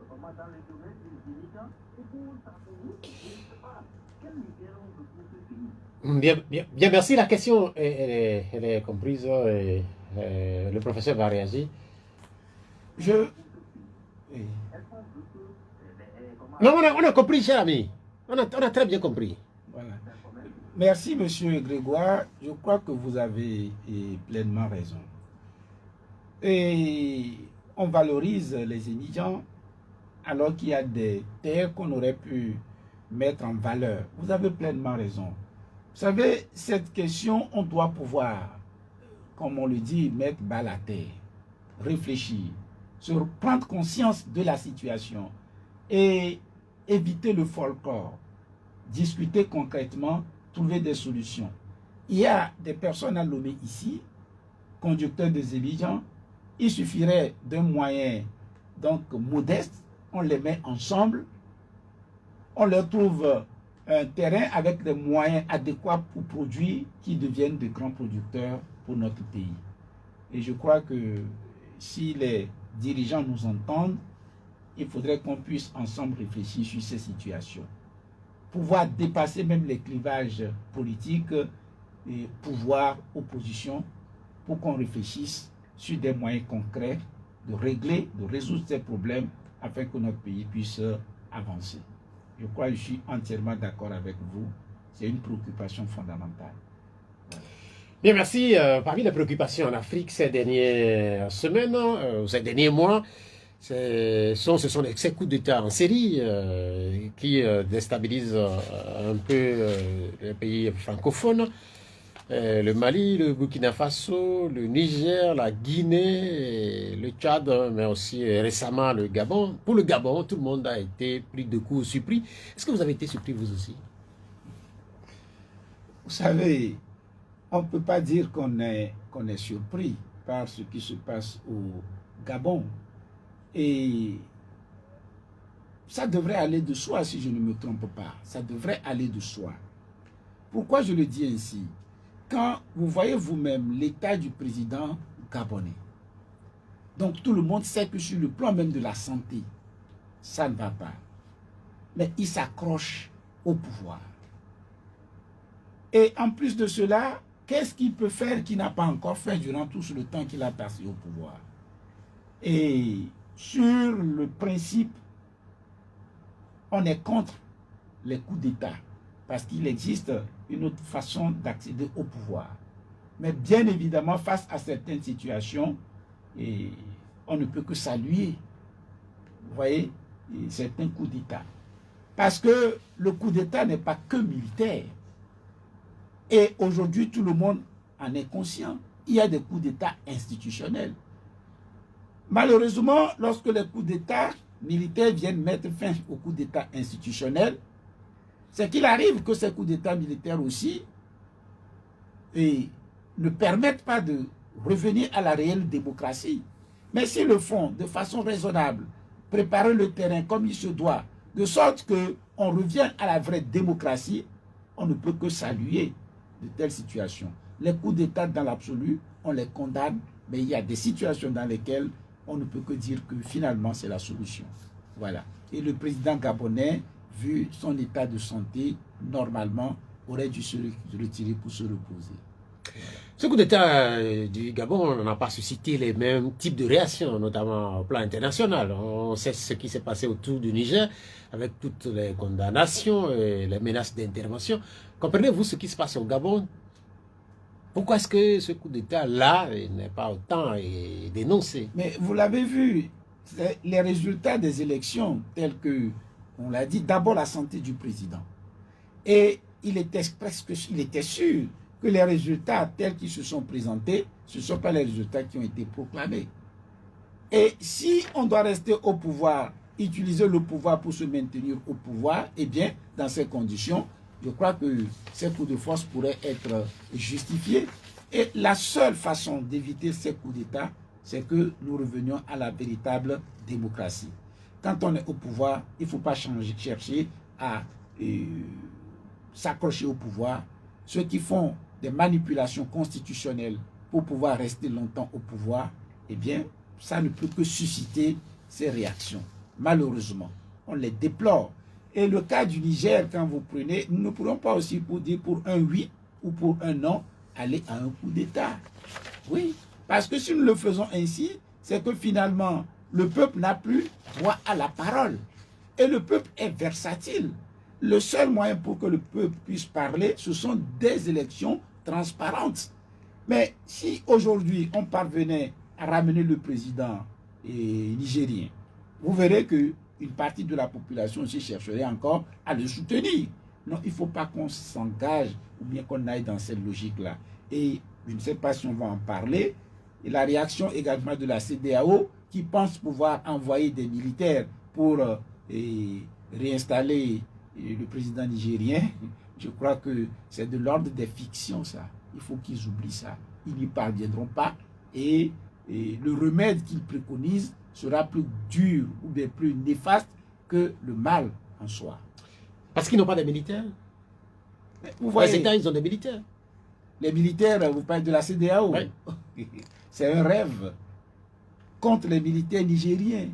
comment dans le domaine des dirigeants, et pour s'appuyer, je ne sais pas. Quel leader on veut pour ce pays? Bien, merci. La question, elle est comprise. Le professeur va réagir. Non, on a compris, cher ami. On a très bien compris. Voilà. Merci, monsieur Grégoire. Je crois que vous avez pleinement raison. Et on valorise les indigents alors qu'il y a des terres qu'on aurait pu mettre en valeur. Vous avez pleinement raison. Vous savez, cette question, on doit pouvoir, comme on le dit, mettre bas la terre, réfléchir, prendre conscience de la situation et éviter le folklore, discuter concrètement, trouver des solutions. Il y a des personnes à Lomé ici, conducteurs des étudiants, il suffirait d'un moyen donc modeste, on les met ensemble, on leur trouve un terrain avec des moyens adéquats pour produire qui deviennent de grands producteurs pour notre pays. Et je crois que si les dirigeants nous entendent, il faudrait qu'on puisse ensemble réfléchir sur ces situations. Pouvoir dépasser même les clivages politiques et pouvoir, opposition, pour qu'on réfléchisse sur des moyens concrets de régler, de résoudre ces problèmes afin que notre pays puisse avancer. Je crois que je suis entièrement d'accord avec vous. C'est une préoccupation fondamentale. Voilà. Bien, merci. Parmi les préoccupations en Afrique ces dernières semaines, ces derniers mois, ce sont ces coups d'État en série qui déstabilisent un peu les pays francophones. Le Mali, le Burkina Faso, le Niger, la Guinée, le Tchad, mais aussi récemment le Gabon. Pour le Gabon, tout le monde a été pris de coups surpris. Est-ce que vous avez été surpris vous aussi? Vous savez, on ne peut pas dire qu'on est surpris par ce qui se passe au Gabon. Et ça devrait aller de soi, si je ne me trompe pas. Ça devrait aller de soi. Pourquoi je le dis ainsi? Quand vous voyez vous-même l'état du président gabonais, donc tout le monde sait que sur le plan même de la santé, ça ne va pas. Mais il s'accroche au pouvoir. Et en plus de cela, qu'est-ce qu'il peut faire qu'il n'a pas encore fait durant tout le temps qu'il a passé au pouvoir? Et sur le principe, on est contre les coups d'État. Parce qu'il existe une autre façon d'accéder au pouvoir. Mais bien évidemment, face à certaines situations, on ne peut que saluer, vous voyez, certains coups d'État. Parce que le coup d'État n'est pas que militaire. Et aujourd'hui, tout le monde en est conscient. Il y a des coups d'État institutionnels. Malheureusement, lorsque les coups d'État militaires viennent mettre fin aux coups d'État institutionnels, c'est qu'il arrive que ces coups d'État militaires aussi ne permettent pas de revenir à la réelle démocratie. Mais s'ils le font de façon raisonnable, préparer le terrain comme il se doit, de sorte qu'on revienne à la vraie démocratie, on ne peut que saluer de telles situations. Les coups d'État dans l'absolu, on les condamne, mais il y a des situations dans lesquelles on ne peut que dire que finalement c'est la solution. Voilà. Et le président gabonais, vu son état de santé, normalement, aurait dû se retirer pour se reposer. Ce coup d'État du Gabon n'a pas suscité les mêmes types de réactions, notamment au plan international. On sait ce qui s'est passé autour du Niger, avec toutes les condamnations et les menaces d'intervention. Comprenez-vous ce qui se passe au Gabon? Pourquoi est-ce que ce coup d'État-là n'est pas autant dénoncé? Mais vous l'avez vu, les résultats des élections, tels que, on l'a dit, d'abord la santé du président. Et il était sûr que les résultats tels qu'ils se sont présentés, ce ne sont pas les résultats qui ont été proclamés. Et si on doit rester au pouvoir, utiliser le pouvoir pour se maintenir au pouvoir, eh bien, dans ces conditions, je crois que ces coups de force pourraient être justifiés. Et la seule façon d'éviter ces coups d'État, c'est que nous revenions à la véritable démocratie. Quand on est au pouvoir, il ne faut pas chercher à s'accrocher au pouvoir. Ceux qui font des manipulations constitutionnelles pour pouvoir rester longtemps au pouvoir, eh bien, ça ne peut que susciter ces réactions. Malheureusement, on les déplore. Et le cas du Niger, quand vous prenez, nous ne pourrons pas aussi pour dire pour un oui ou pour un non, aller à un coup d'État. Oui, parce que si nous le faisons ainsi, c'est que finalement, le peuple n'a plus droit à la parole. Et le peuple est versatile. Le seul moyen pour que le peuple puisse parler, ce sont des élections transparentes. Mais si aujourd'hui, on parvenait à ramener le président nigérien, vous verrez que une partie de la population aussi chercherait encore à le soutenir. Non, il ne faut pas qu'on s'engage ou bien qu'on aille dans cette logique-là. Et je ne sais pas si on va en parler. Et la réaction également de la CEDEAO qui pense pouvoir envoyer des militaires pour réinstaller le président nigérien, je crois que c'est de l'ordre des fictions, ça. Il faut qu'ils oublient ça. Ils n'y parviendront pas. Et le remède qu'ils préconisent sera plus dur ou bien plus néfaste que le mal en soi. Parce qu'ils n'ont pas de militaires. Vous voyez, les États, ils ont des militaires. Les militaires, vous parlez de la CEDEAO. Oui. C'est un rêve contre les militaires nigériens.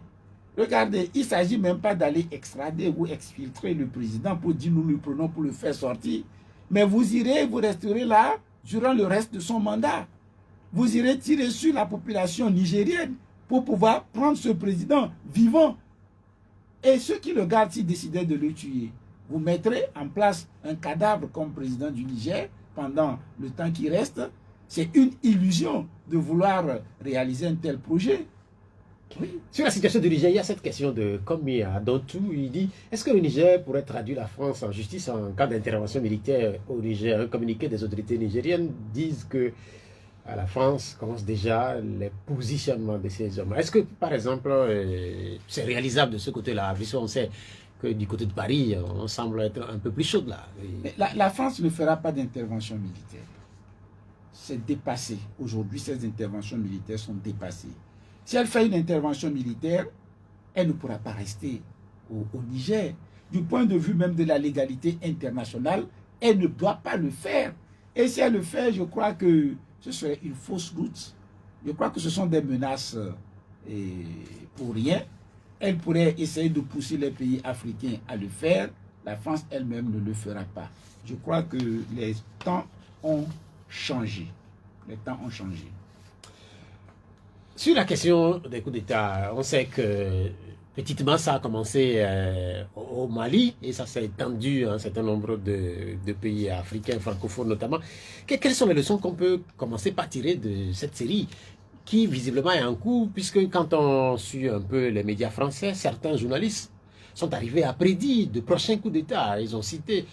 Regardez, il ne s'agit même pas d'aller extrader ou exfiltrer le président pour dire nous le prenons pour le faire sortir. Mais vous irez, vous resterez là durant le reste de son mandat. Vous irez tirer sur la population nigérienne pour pouvoir prendre ce président vivant. Et ceux qui le gardent, s'ils décidaient de le tuer, vous mettrez en place un cadavre comme président du Niger pendant le temps qui reste. C'est une illusion de vouloir réaliser un tel projet. Oui. Sur la situation du Niger, il y a cette question de Komia Dantou. Il dit, est-ce que le Niger pourrait traduire la France en justice en cas d'intervention militaire au Niger? Un communiqué des autorités nigériennes disent que la France commence déjà les positionnements de ces hommes. Est-ce que, par exemple, c'est réalisable de ce côté-là? Puisqu'on sait que du côté de Paris, on semble être un peu plus chaud là. Mais la France ne fera pas d'intervention militaire. C'est dépassé. Aujourd'hui, ces interventions militaires sont dépassées. Si elle fait une intervention militaire, elle ne pourra pas rester au Niger. Du point de vue même de la légalité internationale, elle ne doit pas le faire. Et si elle le fait, je crois que ce serait une fausse route. Je crois que ce sont des menaces pour rien. Elle pourrait essayer de pousser les pays africains à le faire. La France elle-même ne le fera pas. Je crois que les temps ont changé. Les temps ont changé. Sur la question des coups d'État, on sait que petitement ça a commencé au Mali et ça s'est étendu à un certain nombre de pays africains, francophones notamment. Quelles sont les leçons qu'on peut commencer par tirer de cette série qui visiblement est en cours, puisque quand on suit un peu les médias français, certains journalistes sont arrivés à prédire de prochains coups d'État. Ils ont cité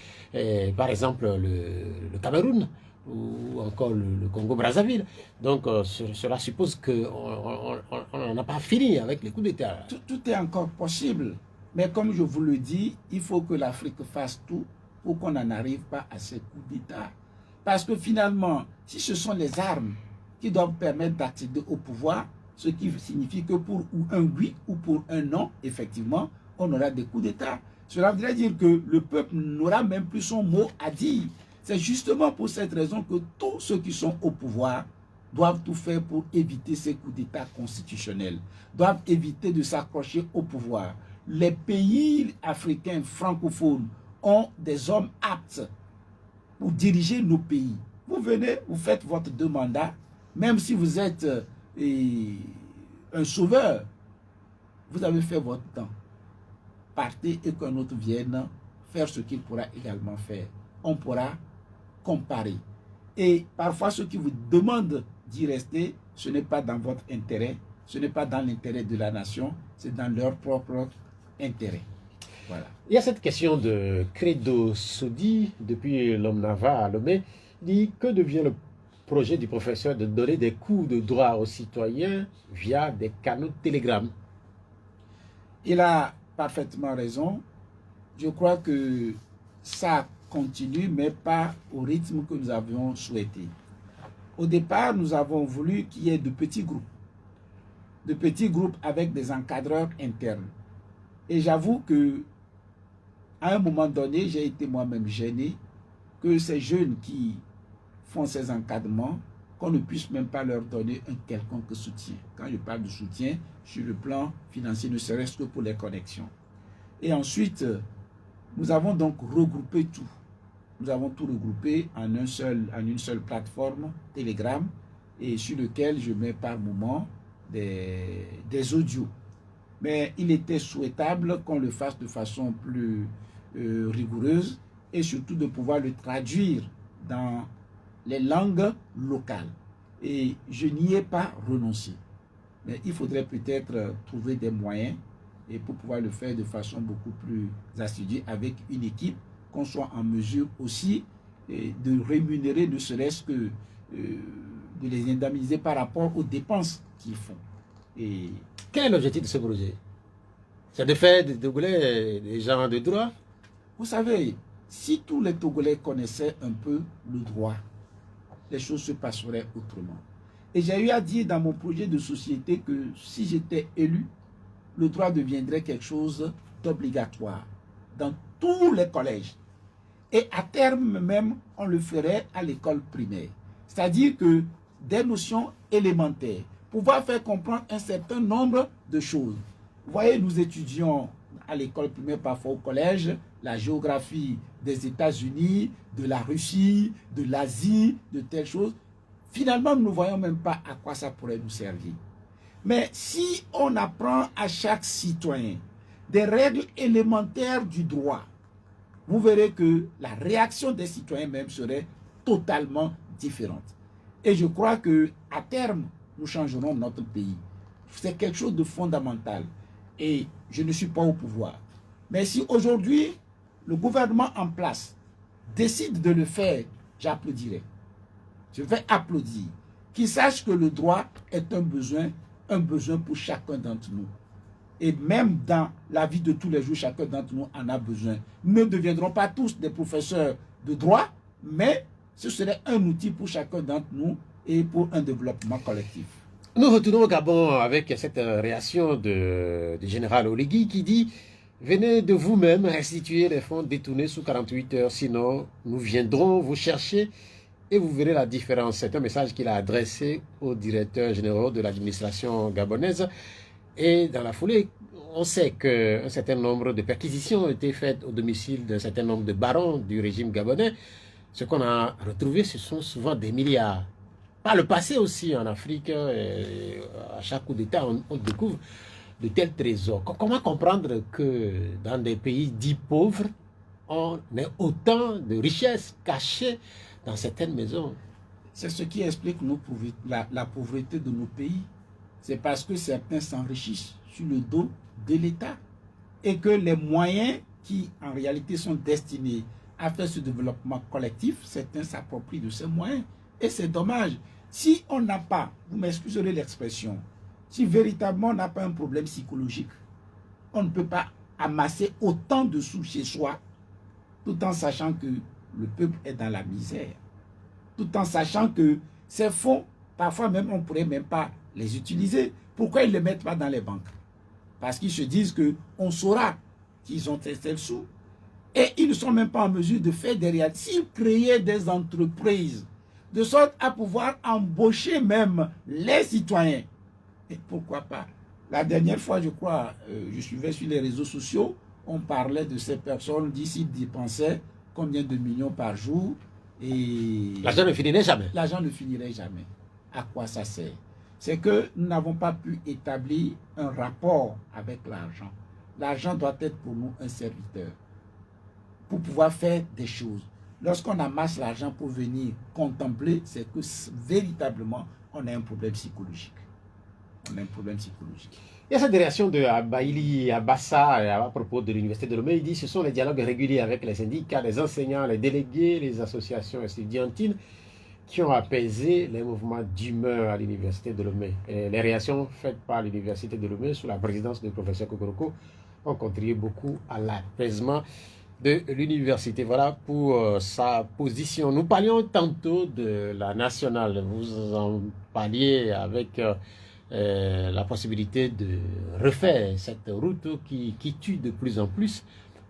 par exemple le Cameroun, ou encore le Congo-Brazzaville. Donc cela suppose qu'on n'a pas fini avec les coups d'État. Tout est encore possible. Mais comme je vous le dis, il faut que l'Afrique fasse tout pour qu'on n'en arrive pas à ces coups d'État. Parce que finalement, si ce sont les armes qui doivent permettre d'accéder au pouvoir, ce qui signifie que pour un oui ou pour un non, effectivement, on aura des coups d'État. Cela voudrait dire que le peuple n'aura même plus son mot à dire. C'est justement pour cette raison que tous ceux qui sont au pouvoir doivent tout faire pour éviter ces coups d'État constitutionnels, doivent éviter de s'accrocher au pouvoir. Les pays africains francophones ont des hommes aptes pour diriger nos pays. Vous venez, vous faites votre 2 mandats, même si vous êtes un sauveur, vous avez fait votre temps. Partez et qu'un autre vienne faire ce qu'il pourra également faire. On pourra comparer. Et parfois, ceux qui vous demandent d'y rester, ce n'est pas dans votre intérêt, ce n'est pas dans l'intérêt de la nation, c'est dans leur propre intérêt. Voilà. Il y a cette question de Credo Sodi, depuis l'Omnava à Lomé, dit que devient le projet du professeur de donner des cours de droit aux citoyens via des canaux de télégramme. Il a parfaitement raison. Je crois que ça continue, mais pas au rythme que nous avions souhaité. Au départ, nous avons voulu qu'il y ait de petits groupes avec des encadreurs internes. Et j'avoue que à un moment donné, j'ai été moi-même gêné que ces jeunes qui font ces encadrements, qu'on ne puisse même pas leur donner un quelconque soutien. Quand je parle de soutien, sur le plan financier, ne serait-ce que pour les connexions. Et ensuite, nous avons donc regroupé tout. Nous avons tout regroupé en une seule plateforme, Telegram, et sur lequel je mets par moment des audios. Mais il était souhaitable qu'on le fasse de façon plus rigoureuse et surtout de pouvoir le traduire dans les langues locales. Et je n'y ai pas renoncé. Mais il faudrait peut-être trouver des moyens et pour pouvoir le faire de façon beaucoup plus assidue avec une équipe, qu'on soit en mesure aussi de rémunérer, ne serait-ce que de les indemniser par rapport aux dépenses qu'ils font. Et quel est l'objectif de ce projet? C'est de faire des Togolais des gens de droit? Vous savez, si tous les Togolais connaissaient un peu le droit, les choses se passeraient autrement. Et j'ai eu à dire dans mon projet de société que si j'étais élu, le droit deviendrait quelque chose d'obligatoire dans tous les collèges. Et à terme même, on le ferait à l'école primaire. C'est-à-dire que des notions élémentaires, pouvoir faire comprendre un certain nombre de choses. Vous voyez, nous étudions à l'école primaire, parfois au collège, la géographie des États-Unis, de la Russie, de l'Asie, de telles choses. Finalement, nous ne voyons même pas à quoi ça pourrait nous servir. Mais si on apprend à chaque citoyen des règles élémentaires du droit, vous verrez que la réaction des citoyens même serait totalement différente. Et je crois qu'à terme, nous changerons notre pays. C'est quelque chose de fondamental. Et je ne suis pas au pouvoir. Mais si aujourd'hui, le gouvernement en place décide de le faire, j'applaudirai. Je vais applaudir. Qu'ils sachent que le droit est un besoin pour chacun d'entre nous. Et même dans la vie de tous les jours, chacun d'entre nous en a besoin. Nous ne deviendrons pas tous des professeurs de droit, mais ce serait un outil pour chacun d'entre nous et pour un développement collectif. Nous retournons au Gabon avec cette réaction du général Oligui qui dit « Venez de vous-même restituer les fonds détournés sous 48 heures, sinon nous viendrons vous chercher et vous verrez la différence. » C'est un message qu'il a adressé aux directeurs généraux de l'administration gabonaise. Et dans la foulée, on sait qu'un certain nombre de perquisitions ont été faites au domicile d'un certain nombre de barons du régime gabonais. Ce qu'on a retrouvé, ce sont souvent des milliards. Par le passé aussi, en Afrique, à chaque coup d'État, on découvre de tels trésors. Comment comprendre que dans des pays dits pauvres, on ait autant de richesses cachées dans certaines maisons? C'est ce qui explique la pauvreté de nos pays. C'est parce que certains s'enrichissent sur le dos de l'État et que les moyens qui, en réalité, sont destinés à faire ce développement collectif, certains s'approprient de ces moyens. Et c'est dommage. Si on n'a pas, vous m'excuserez l'expression, si véritablement on n'a pas un problème psychologique, on ne peut pas amasser autant de sous chez soi, tout en sachant que le peuple est dans la misère, tout en sachant que ces fonds, parfois même, on ne pourrait même pas les utiliser. Pourquoi ils ne les mettent pas dans les banques? Parce qu'ils se disent qu'on saura qu'ils ont testé sous. Et ils ne sont même pas en mesure de faire des réalités. S'ils créaient des entreprises, de sorte à pouvoir embaucher même les citoyens, et pourquoi pas? La dernière fois, je crois, je suivais sur les réseaux sociaux, on parlait de ces personnes, d'ici dépensaient combien de millions par jour Et L'argent ne finirait jamais. l'argent ne finirait jamais. À quoi ça sert? C'est que nous n'avons pas pu établir un rapport avec l'argent. L'argent doit être pour nous un serviteur pour pouvoir faire des choses. Lorsqu'on amasse l'argent pour venir contempler, c'est que véritablement, on a un problème psychologique. On a un problème psychologique. Il y a cette réaction de Abaili Abassa à propos de l'Université de Lomé. Il dit que ce sont les dialogues réguliers avec les syndicats, les enseignants, les délégués, les associations estudiantines qui ont apaisé les mouvements d'humeur à l'Université de Lomé. Et les réactions faites par l'Université de Lomé sous la présidence du professeur Kokoroko ont contribué beaucoup à l'apaisement de l'université. Voilà pour sa position. Nous parlions tantôt de la nationale. Vous en parliez avec la possibilité de refaire cette route qui tue de plus en plus.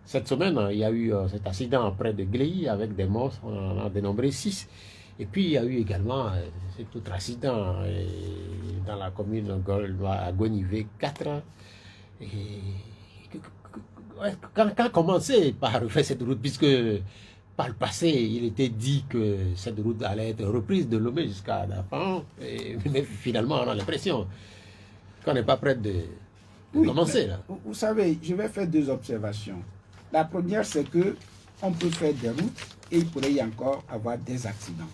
Cette semaine, il y a eu cet accident près de Gléy avec des morts, on en a dénombré 6. Et puis, il y a eu également cet autre accident dans la commune à Gonivé 4. Et quand commencer par refaire cette route, puisque par le passé, il était dit que cette route allait être reprise de Lomé jusqu'à Dapan, mais finalement, on a l'impression qu'on n'est pas prêt de commencer. Là. Vous savez, je vais faire 2 observations. La première, c'est que on peut faire des routes et il pourrait y encore avoir des accidents.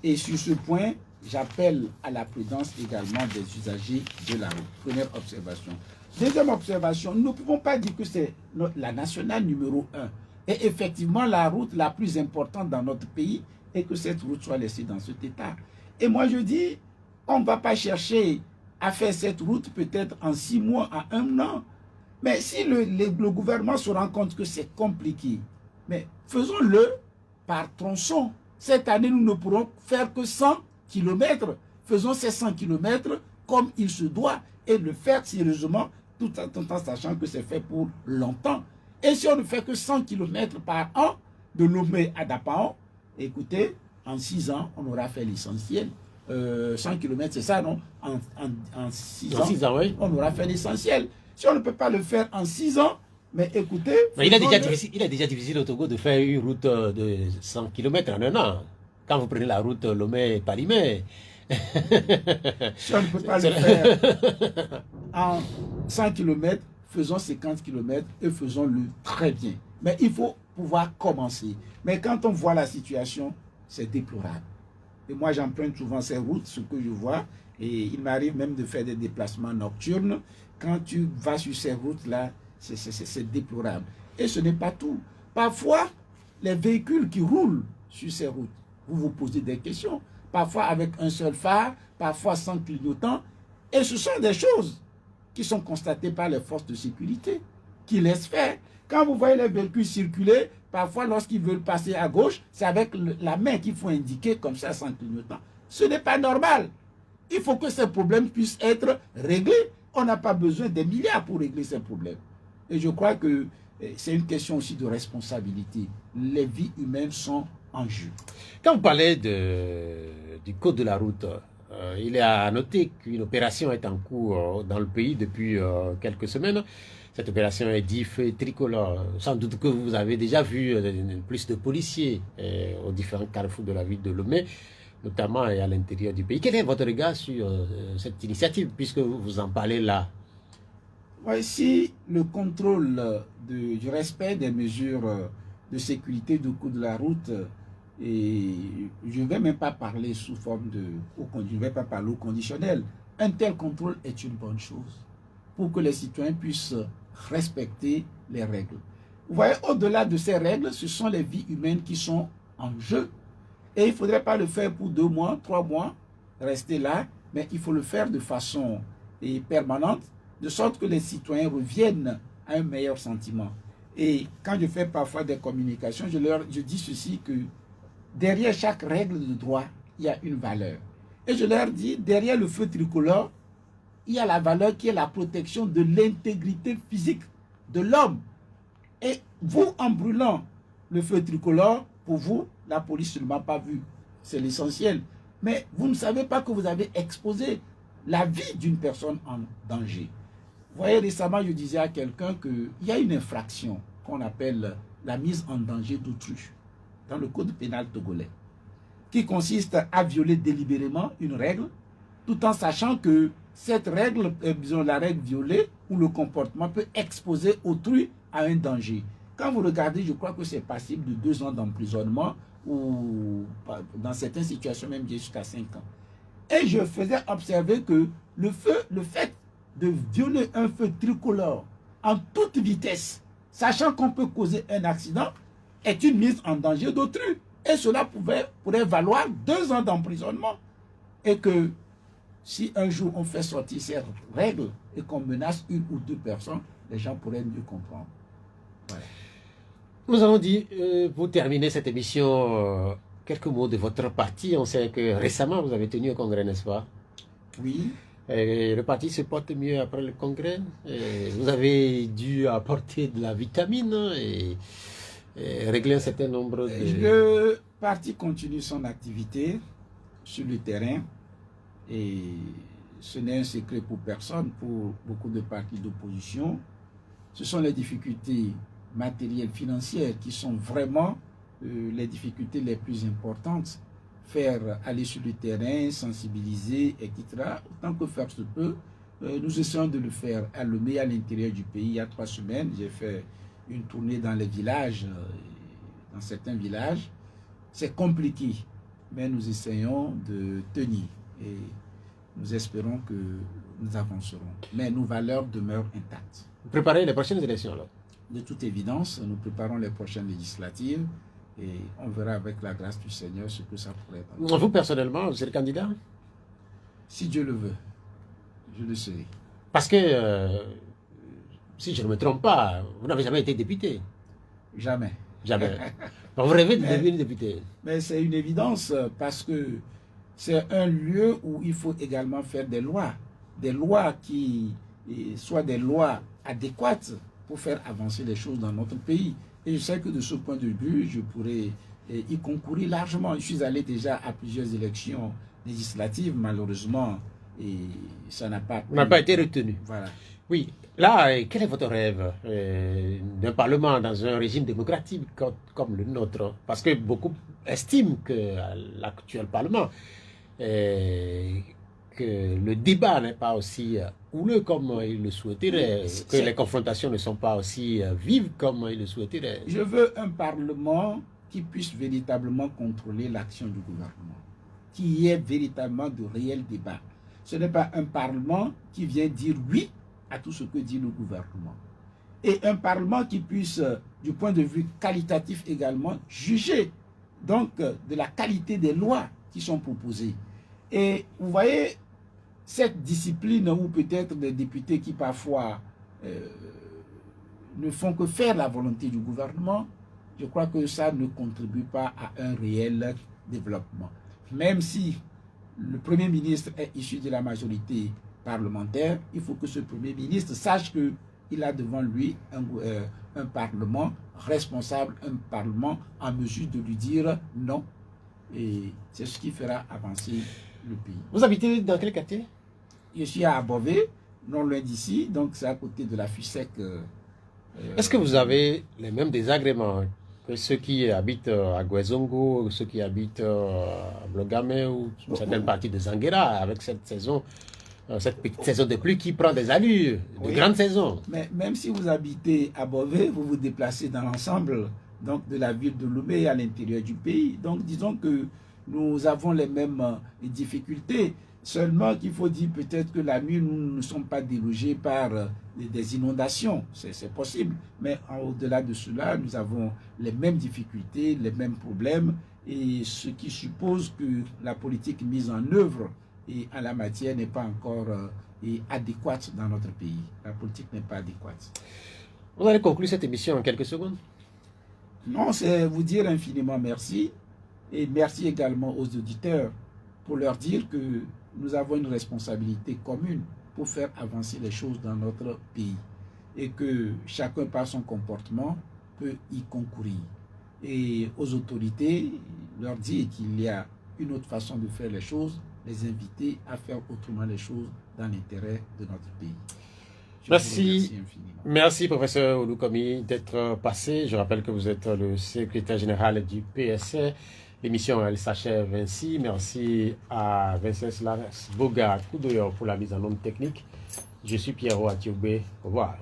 Et sur ce point, j'appelle à la prudence également des usagers de la route. Première observation. Deuxième observation, nous ne pouvons pas dire que c'est la nationale numéro 1. Et effectivement, la route la plus importante dans notre pays et que cette route soit laissée dans cet état. Et moi, je dis, on ne va pas chercher à faire cette route peut-être en 6 mois, à 1 an. Mais si le gouvernement se rend compte que c'est compliqué, mais faisons-le par tronçon. Cette année, nous ne pourrons faire que 100 km. Faisons ces 100 km comme il se doit et le faire sérieusement, tout en sachant que c'est fait pour longtemps. Et si on ne fait que 100 km par an, de Lomé à Dapaon, écoutez, en 6 ans, on aura fait l'essentiel. 100 km, c'est ça, non? En 6 ans, oui. On aura fait l'essentiel. Si on ne peut pas le faire en 6 ans, mais écoutez... Mais il est déjà difficile au Togo de faire une route de 100 km en 1 an. Quand vous prenez la route Lomé-Palimé... Si on ne peut pas le faire en 100 km, faisons 50 km et faisons-le très bien. Mais il faut pouvoir commencer. Mais quand on voit la situation, c'est déplorable. Et moi, j'emprunte souvent ces routes, ce que je vois, et il m'arrive même de faire des déplacements nocturnes. Quand tu vas sur ces routes-là, c'est déplorable. Et ce n'est pas tout. Parfois, les véhicules qui roulent sur ces routes, vous vous posez des questions. Parfois avec un seul phare, parfois sans clignotant. Et ce sont des choses qui sont constatées par les forces de sécurité, qui laissent faire. Quand vous voyez les véhicules circuler, parfois lorsqu'ils veulent passer à gauche, c'est avec la main qu'il faut indiquer comme ça sans clignotant. Ce n'est pas normal. Il faut que ces problèmes puissent être réglés. On n'a pas besoin des milliards pour régler ces problèmes. Et je crois que c'est une question aussi de responsabilité. Les vies humaines sont en jeu. Quand vous parlez du code de la route, il est à noter qu'une opération est en cours dans le pays depuis quelques semaines. Cette opération est dit feu tricolore. Sans doute que vous avez déjà vu plus de policiers aux différents carrefours de la ville de Lomé, notamment à l'intérieur du pays. Quel est votre regard sur cette initiative, puisque vous en parlez là? Si le contrôle du respect des mesures de sécurité du code de la route, et je ne vais même pas parler sous forme de... Je ne vais pas parler au conditionnel. Un tel contrôle est une bonne chose pour que les citoyens puissent respecter les règles. Vous voyez, au-delà de ces règles, ce sont les vies humaines qui sont en jeu. Et il ne faudrait pas le faire pour 2 mois, 3 mois, rester là, mais il faut le faire de façon permanente, de sorte que les citoyens reviennent à un meilleur sentiment. Et quand je fais parfois des communications, je dis ceci, que derrière chaque règle de droit, il y a une valeur. Et je leur dis, derrière le feu tricolore, il y a la valeur qui est la protection de l'intégrité physique de l'homme. Et vous, en brûlant le feu tricolore, pour vous, la police ne m'a pas vu. C'est l'essentiel. Mais vous ne savez pas que vous avez exposé la vie d'une personne en danger. Vous voyez, récemment, je disais à quelqu'un qu'il y a une infraction qu'on appelle la mise en danger d'autrui dans le code pénal togolais. qui consiste à violer délibérément une règle, tout en sachant que cette règle, disons la règle violée ou le comportement peut exposer autrui à un danger. Quand vous regardez, je crois que c'est passible de 2 ans d'emprisonnement ou dans certaines situations même jusqu'à 5 ans. Et je faisais observer que le fait de violer un feu tricolore en toute vitesse, sachant qu'on peut causer un accident, est une mise en danger d'autrui. Et cela pourrait valoir 2 ans d'emprisonnement. Et que si un jour on fait sortir ces règles et qu'on menace 1 ou 2 personnes, les gens pourraient mieux comprendre. Voilà. Nous avons dit, pour terminer cette émission, quelques mots de votre parti. On sait que récemment, vous avez tenu un congrès, n'est-ce pas? Oui. Et le parti se porte mieux après le congrès. Et vous avez dû apporter de la vitamine et régler un certain nombre de... Le parti continue son activité sur le terrain et ce n'est un secret pour personne, pour beaucoup de partis d'opposition. Ce sont les difficultés matérielles, financières qui sont vraiment les difficultés les plus importantes. Faire aller sur le terrain, sensibiliser, etc. Autant que faire se peut, nous essayons de le faire à Lomé, à l'intérieur du pays. Il y a 3 semaines, j'ai fait une tournée dans les villages, dans certains villages. C'est compliqué, mais nous essayons de tenir et nous espérons que nous avancerons. Mais nos valeurs demeurent intactes. Vous préparez les prochaines élections alors? De toute évidence, nous préparons les prochaines législatives et on verra avec la grâce du Seigneur ce que ça pourrait être. Vous personnellement, vous êtes candidat? Si Dieu le veut, je le serai. Parce que, si je ne me trompe pas, vous n'avez jamais été député. Jamais. Jamais. Vous rêvez de devenir député. Mais c'est une évidence parce que c'est un lieu où il faut également faire des lois qui soient des lois adéquates pour faire avancer les choses dans notre pays. Et je sais que de ce point de vue, je pourrais y concourir largement. Je suis allé déjà à plusieurs élections législatives, malheureusement, et ça n'a pas... n'a pas été retenu. Voilà. Oui. Là, quel est votre rêve d'un parlement dans un régime démocratique comme le nôtre? Parce que beaucoup estiment que l'actuel parlement, que le débat n'est pas aussi houleux comme ils le souhaiteraient, que les confrontations ne sont pas aussi vives comme ils le souhaiteraient. Je veux un parlement qui puisse véritablement contrôler l'action du gouvernement, qu'il y ait véritablement de réels débats. Ce n'est pas un parlement qui vient dire oui à tout ce que dit le gouvernement. Et un parlement qui puisse, du point de vue qualitatif également, juger donc de la qualité des lois qui sont proposées. Et vous voyez, cette discipline où peut-être des députés qui parfois ne font que faire la volonté du gouvernement, je crois que ça ne contribue pas à un réel développement. Même si le Premier ministre est issu de la majorité parlementaire, il faut que ce Premier ministre sache qu'il a devant lui un Parlement responsable, un Parlement en mesure de lui dire non. Et c'est ce qui fera avancer le pays. Vous habitez dans quel quartier? Je suis à Abové, non loin d'ici, donc c'est à côté de la FUSEC. Est-ce que vous avez les mêmes désagréments que ceux qui habitent à Guezongo, ceux qui habitent à Blogame ou certaines parties de Zanguera avec cette saison? Cette petite saison de pluie qui prend des allures de grande saison. Mais même si vous habitez à Bové, vous vous déplacez dans l'ensemble donc de la ville de Lomé à l'intérieur du pays. Donc disons que nous avons les mêmes difficultés. Seulement qu'il faut dire peut-être que la nuit, nous ne sommes pas délogés par des inondations. C'est possible. Mais au-delà de cela, nous avons les mêmes difficultés, les mêmes problèmes. Et ce qui suppose que la politique mise en œuvre et en la matière n'est pas encore adéquate dans notre pays. La politique n'est pas adéquate. Vous allez conclure cette émission en quelques secondes? Non, c'est vous dire infiniment merci. Et merci également aux auditeurs pour leur dire que nous avons une responsabilité commune pour faire avancer les choses dans notre pays. Et que chacun par son comportement peut y concourir. Et aux autorités, leur dire qu'il y a une autre façon de faire les choses, les inviter à faire autrement les choses dans l'intérêt de notre pays. Merci. Merci, professeur Olukomi, d'être passé. Je rappelle que vous êtes le secrétaire général du PSC. L'émission, elle s'achève ainsi. Merci à Venceslas Boga Koudoyor pour la mise en onde technique. Je suis Pierrot Atioubé. Au revoir.